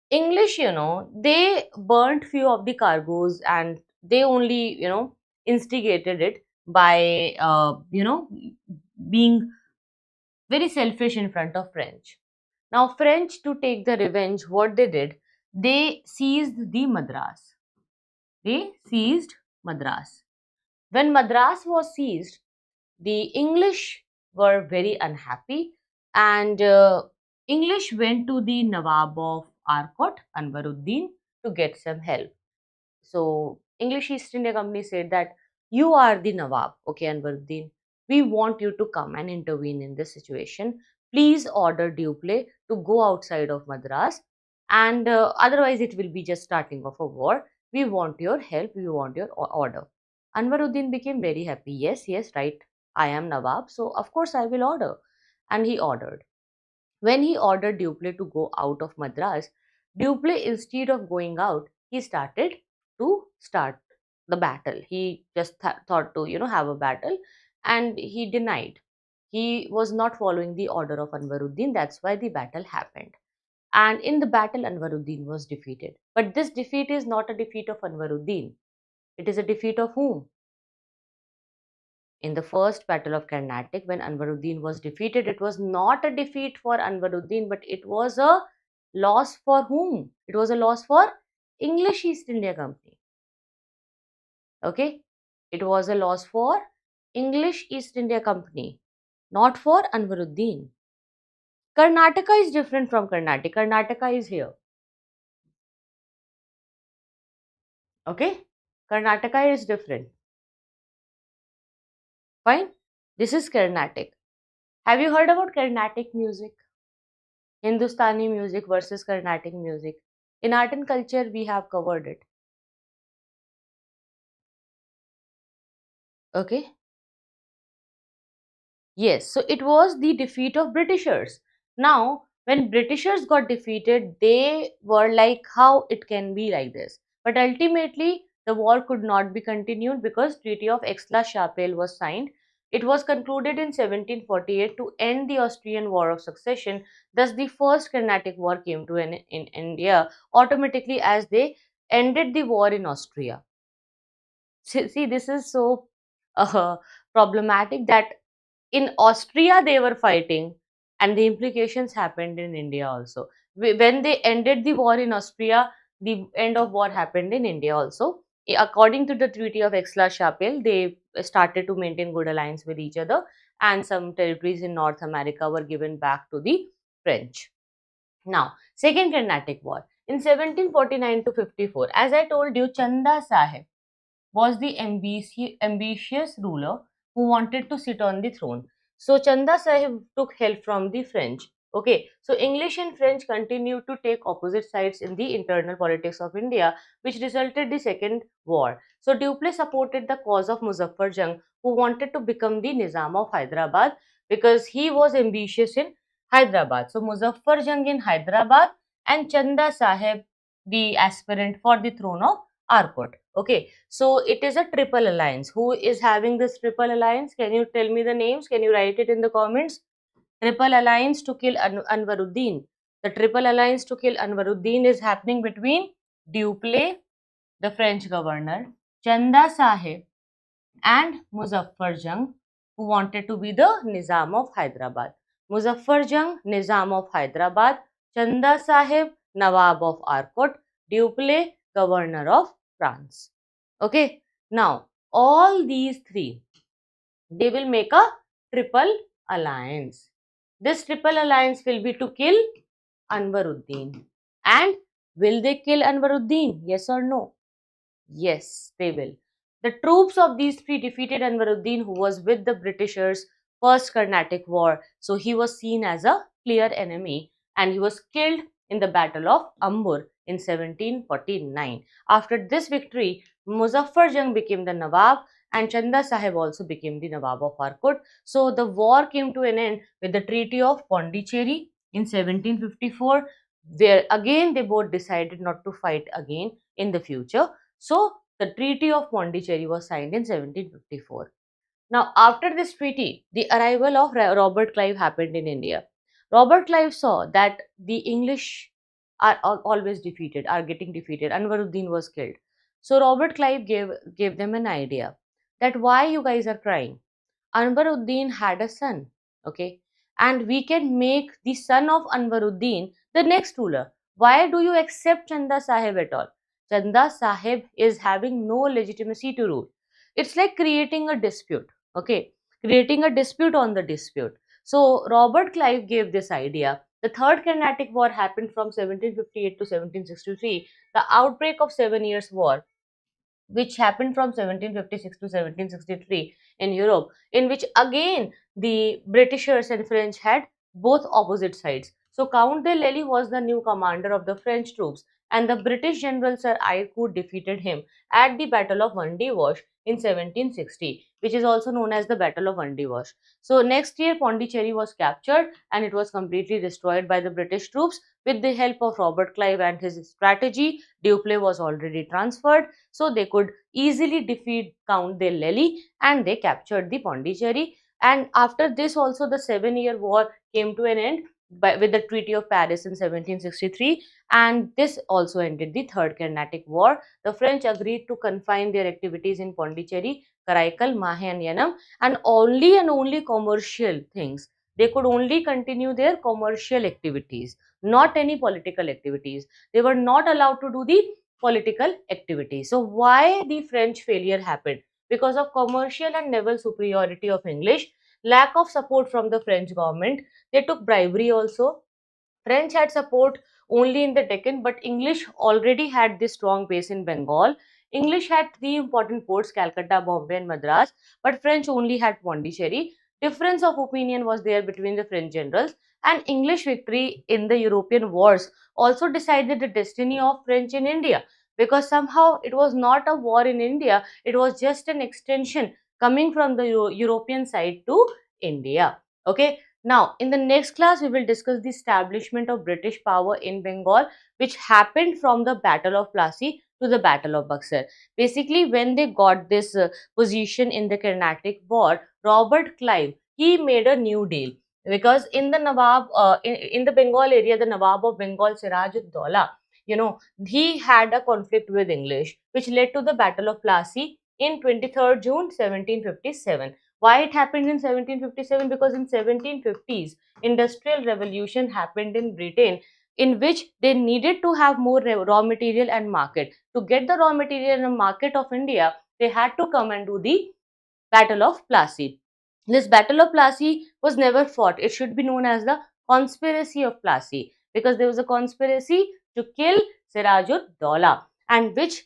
English, they burnt few of the cargoes, and they only, instigated it by, being very selfish in front of French. Now, French, to take the revenge, what they did, they seized the Madras. They seized Madras. When Madras was seized, the English were very unhappy, and English went to the Nawab of Arcot, Anwaruddin, to get some help. So English East India Company said that you are the Nawab, okay, Anwaruddin. We want you to come and intervene in this situation. Please order Dupleix to go outside of Madras, and otherwise it will be just starting of a war. We want your help. We want your order. Anwaruddin became very happy. Yes, yes, right. I am Nawab, so of course I will order. And he ordered. When he ordered Dupleix to go out of Madras, Dupleix, instead of going out, he started to start the battle. He just thought to, have a battle, and he denied. He was not following the order of Anwaruddin. That's why the battle happened. And in the battle, Anwaruddin was defeated. But this defeat is not a defeat of Anwaruddin. It is a defeat of whom? In the first battle of Carnatic, when Anwaruddin was defeated, it was not a defeat for Anwaruddin, but it was a loss for whom? It was a loss for English East India Company. Okay? It was a loss for English East India Company, not for Anwaruddin. Karnataka is different from Carnatic. Karnataka is here. Okay? Karnataka is different. Fine? This is Carnatic. Have you heard about Carnatic music? Hindustani music versus Carnatic music. In art and culture, we have covered it. Okay. Yes, so it was the defeat of Britishers. Now, when Britishers got defeated, they were like, how it can be like this? But ultimately, the war could not be continued because Treaty of Aix-la-Chapelle was signed. It was concluded in 1748 to end the Austrian War of Succession. Thus, the First Carnatic War came to an in India automatically as they ended the war in Austria. See, this is so problematic that in Austria they were fighting, and the implications happened in India also. When they ended the war in Austria, the end of war happened in India also. According to the Treaty of Aix-la-Chapelle, they started to maintain good alliance with each other, and some territories in North America were given back to the French. Now, Second Carnatic War in 1749 to 54, as I told you, Chanda Sahib was the ambitious ruler who wanted to sit on the throne. So Chanda Sahib took help from the French. Okay, so English and French continued to take opposite sides in the internal politics of India, which resulted the Second War. So Dupleix supported the cause of Muzaffar Jung, who wanted to become the Nizam of Hyderabad because he was ambitious in Hyderabad. So Muzaffar Jung in Hyderabad and Chanda Sahib, the aspirant for the throne of Arcot. Okay, so it is a triple alliance. Who is having this triple alliance? Can you tell me the names? Can you write it in the comments? Triple alliance to kill Anwaruddin. The triple alliance to kill Anwaruddin is happening between Dupleix, the French governor, Chanda Sahib, and Muzaffar Jung, who wanted to be the Nizam of Hyderabad. Muzaffar Jung, Nizam of Hyderabad, Chanda Sahib, Nawab of Arcot, Dupleix, Governor of France. Okay, now all these three, they will make a triple alliance. This triple alliance will be to kill Anwaruddin. And will they kill Anwaruddin? Yes or no? Yes, they will. The troops of these three defeated Anwaruddin, who was with the Britishers' first Carnatic War. So he was seen as a clear enemy and he was killed in the Battle of Ambur in 1749. After this victory, Muzaffar Jung became the Nawab and Chanda Sahib also became the Nawab of Arcot. So the war came to an end with the Treaty of Pondicherry in 1754, where again they both decided not to fight again in the future. So the Treaty of Pondicherry was signed in 1754. Now, after this treaty, the arrival of Robert Clive happened in India. Robert Clive saw that the English are always defeated, are getting defeated. Anwaruddin was killed. So Robert Clive gave them an idea that why you guys are crying. Anwaruddin had a son, okay, and we can make the son of Anwaruddin the next ruler. Why do you accept Chanda Sahib at all? Chanda Sahib is having no legitimacy to rule. It's like creating a dispute, okay, creating a dispute on the dispute. So Robert Clive gave this idea. The Third Carnatic War happened from 1758 to 1763, the outbreak of 7 Years' War, which happened from 1756 to 1763 in Europe, in which again the Britishers and French had both opposite sides. So Count de Lely was the new commander of the French troops, and the British General Sir Eyre defeated him at the Battle of Vandy Wash in 1760, which is also known as the Battle of Vandy Wash. So next year Pondicherry was captured and it was completely destroyed by the British troops with the help of Robert Clive and his strategy. Dupleix was already transferred, so they could easily defeat Count de Lely and they captured the Pondicherry. And after this also the 7 Year War came to an end with the Treaty of Paris in 1763, and this also ended the Third Carnatic War. The French agreed to confine their activities in Pondicherry, Karaikal, Mahe and Yanam, and only commercial things. They could only continue their commercial activities, not any political activities. They were not allowed to do the political activity. So why the French failure happened? Because of commercial and naval superiority of English, lack of support from the French government. They took bribery also. French had support only in the Deccan, but English already had this strong base in Bengal. English had three important ports, Calcutta, Bombay and Madras, but French only had Pondicherry. Difference of opinion was there between the French generals, and English victory in the European wars also decided the destiny of French in India, because somehow it was not a war in India, it was just an extension coming from the European side to India. Okay, now, in the next class, we will discuss the establishment of British power in Bengal, which happened from the Battle of Plassey to the Battle of Buxar. Basically, when they got this position in the Carnatic War, Robert Clive, he made a new deal, because in the in the Bengal area, the Nawab of Bengal, Siraj ud-Daulah, he had a conflict with English, which led to the Battle of Plassey in 23rd June 1757. Why it happened in 1757? Because in 1750s, industrial revolution happened in Britain, in which they needed to have more raw material and market. To get the raw material and market of India, they had to come and do the Battle of Plassey. This Battle of Plassey was never fought. It should be known as the Conspiracy of Plassey, because there was a conspiracy to kill Siraj-ud-Daulah, and which,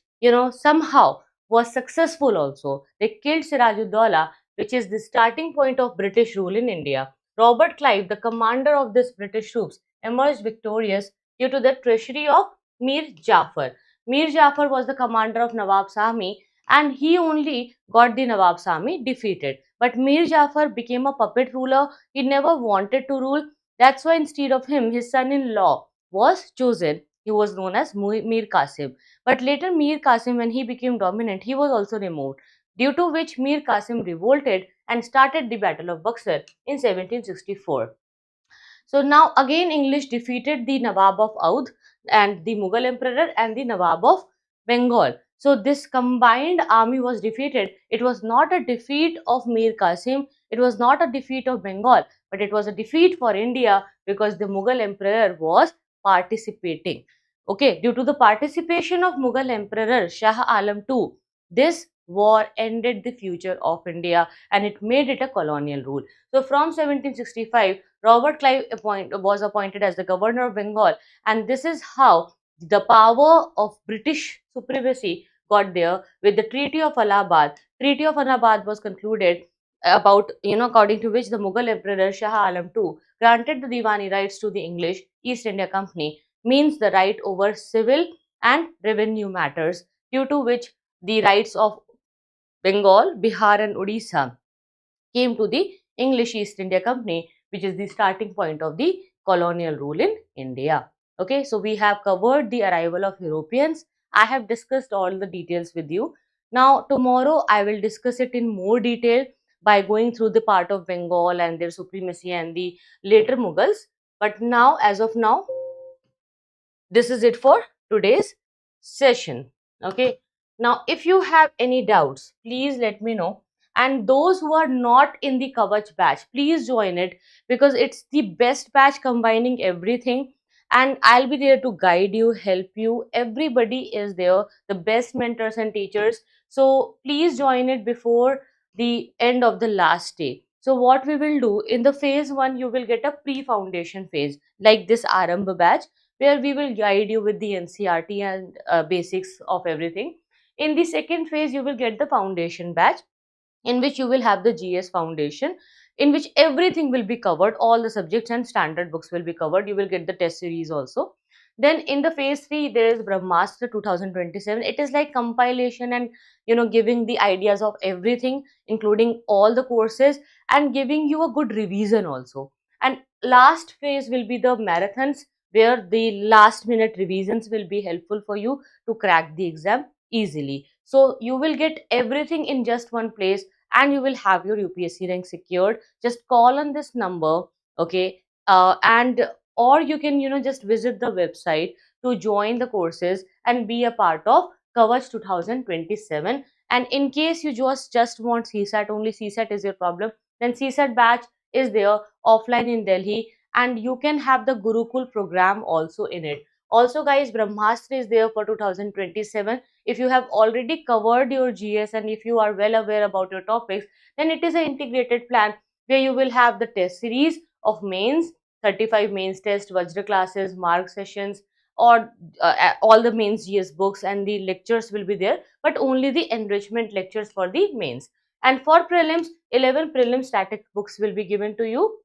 somehow was successful also. They killed Siraj-ud-Daulah, which is the starting point of British rule in India. Robert Clive, the commander of this British troops, emerged victorious due to the treachery of Mir Jafar. Mir Jafar was the commander of Nawab's army, and he only got the Nawab's army defeated. But Mir Jafar became a puppet ruler. He never wanted to rule. That's why instead of him, his son-in-law was chosen. He was known as Mir Qasim. But later Mir Qasim, when he became dominant, he was also removed, due to which Mir Qasim revolted and started the Battle of Buxar in 1764. So now again English defeated the Nawab of Oudh and the Mughal Emperor and the Nawab of Bengal. So this combined army was defeated. It was not a defeat of Mir Qasim, it was not a defeat of Bengal, but it was a defeat for India, because the Mughal Emperor was participating. Okay, due to the participation of Mughal Emperor Shah Alam II, this war ended the future of India and it made it a colonial rule. So from 1765, Robert Clive was appointed as the governor of Bengal, and this is how the power of British supremacy got there with the Treaty of Allahabad. Treaty of Allahabad was concluded about, according to which the Mughal Emperor Shah Alam II granted the Diwani rights to the English East India Company, means the right over civil and revenue matters, due to which the rights of Bengal, Bihar, and Odisha came to the English East India Company, which is the starting point of the colonial rule in India. Okay, so we have covered the arrival of Europeans. I have discussed all the details with you. Now, tomorrow I will discuss it in more detail by going through the part of Bengal and their supremacy and the later Mughals. But now, as of now, this is it for today's session. Okay, now if you have any doubts, please let me know, and those who are not in the Kavach batch, please join it, because it's the best batch combining everything, and I'll be there to guide you, help you. Everybody is there, the best mentors and teachers. So please join it before the end of the last day. So what we will do in the phase 1, you will get a pre-foundation phase like this Aarambh batch, where we will guide you with the NCERT and basics of everything. In the second phase, you will get the foundation batch, in which you will have the GS foundation, in which everything will be covered, all the subjects and standard books will be covered. You will get the test series also. Then in the phase 3, there is Brahmastra 2027. It is like compilation and, giving the ideas of everything, including all the courses, and giving you a good revision also. And last phase will be the marathons, where the last minute revisions will be helpful for you to crack the exam easily. So you will get everything in just one place, and you will have your UPSC rank secured. Just call on this number, okay? And or you can, just visit the website to join the courses and be a part of Kavach 2027. And in case you just want CSAT, only CSAT is your problem, then CSAT batch is there offline in Delhi, and you can have the Gurukul program also in it. Also guys, Brahmastra is there for 2027. If you have already covered your GS and if you are well aware about your topics, then it is an integrated plan where you will have the test series of mains, 35 mains test, Vajra classes, mark sessions, or all the mains GS books, and the lectures will be there, but only the enrichment lectures for the mains. And for prelims, 11 prelim static books will be given to you.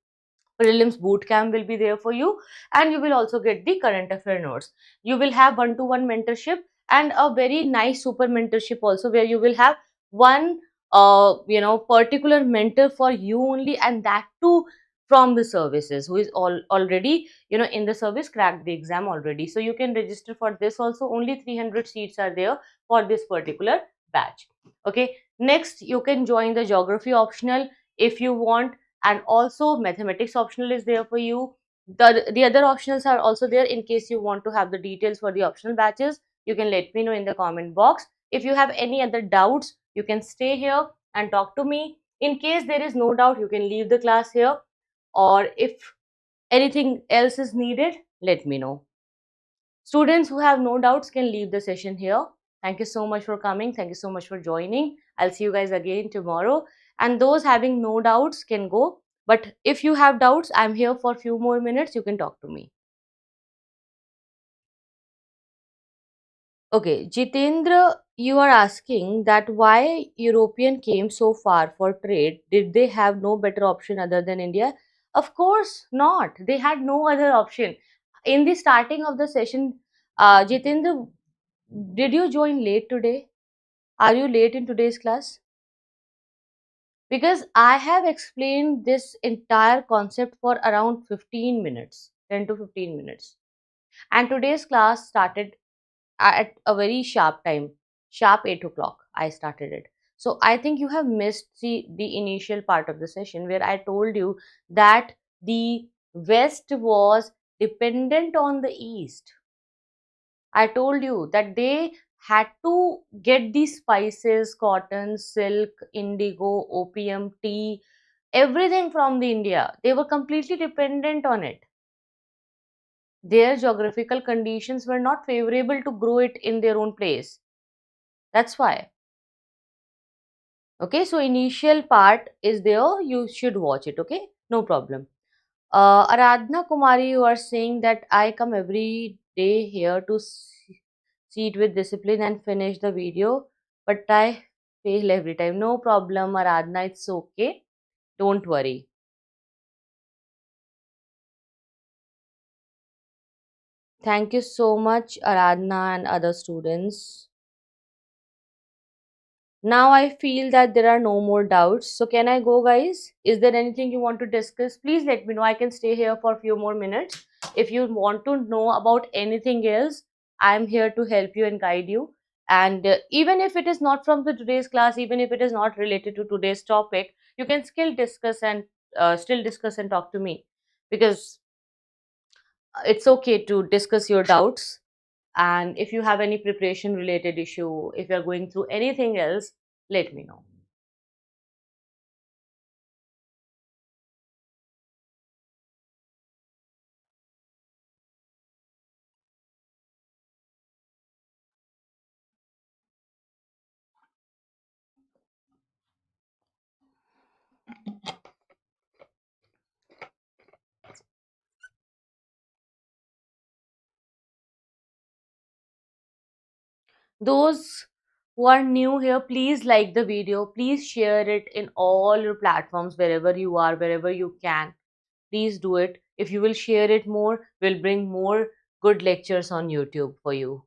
Prelims boot camp will be there for you, and you will also get the current affair notes. You will have one-to-one mentorship and a very nice super mentorship also, where you will have one particular mentor for you only, and that too from the services, who is already in the service, cracked the exam already. So you can register for this also. Only 300 seats are there for this particular batch. Okay, next you can join the geography optional if you want, and also mathematics optional is there for you. The other optionals are also there. In case you want to have the details for the optional batches, you can let me know in the comment box. If you have any other doubts, you can stay here and talk to me. In case there is no doubt, you can leave the class here, or if anything else is needed, let me know. Students who have no doubts can leave the session here. Thank you so much for coming. Thank you so much for joining. I'll see you guys again tomorrow. And those having no doubts can go. But if you have doubts, I'm here for a few more minutes. You can talk to me. Okay, Jitendra, you are asking that why European came so far for trade. Did they have no better option other than India? Of course not. They had no other option. In the starting of the session, Jitendra, did you join late today? Are you late in today's class? Because I have explained this entire concept for around 15 minutes, 10 to 15 minutes. And today's class started at a very sharp time, sharp 8 o'clock. I started it. So I think you have missed the initial part of the session where I told you that the West was dependent on the East. I told you that they had to get these spices, cotton, silk, indigo, opium, tea, everything from the India. They were completely dependent on it. Their geographical conditions were not favorable to grow it in their own place. That's why. Okay, so initial part is there. You should watch it. Okay, no problem. Aradhana Kumari, you are saying that I come every day here to see it with discipline and finish the video, but I fail every time. No problem, Aradhana. It's okay. Don't worry. Thank you so much, Aradhana and other students. Now I feel that there are no more doubts. So can I go, guys? Is there anything you want to discuss? Please let me know. I can stay here for a few more minutes. If you want to know about anything else, I am here to help you and guide you. And even if it is not from the today's class, even if it is not related to today's topic, you can still discuss and talk to me, because it's okay to discuss your doubts. And if you have any preparation related issue, if you're going through anything else, let me know. Those who are new here, please like the video, please share it in all your platforms, wherever you are, wherever you can. Please do it. If you will share it more, we'll bring more good lectures on YouTube for you.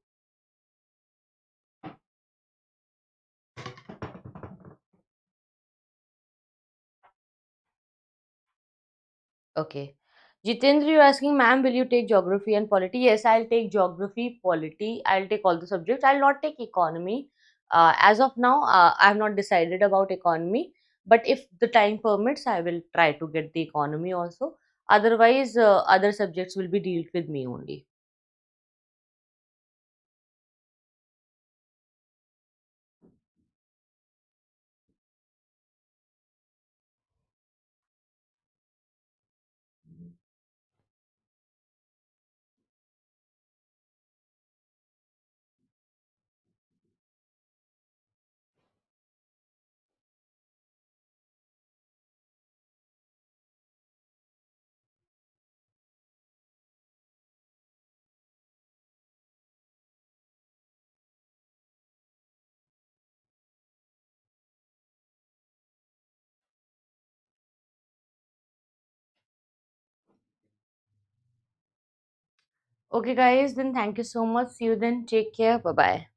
Okay. Jitendra, you're asking, ma'am, will you take geography and polity? Yes, I'll take geography, polity. I'll take all the subjects. I'll not take economy. As of now, I have not decided about economy. But if the time permits, I will try to get the economy also. Otherwise, other subjects will be dealt with me only. Okay, guys, then thank you so much. See you then. Take care. Bye bye.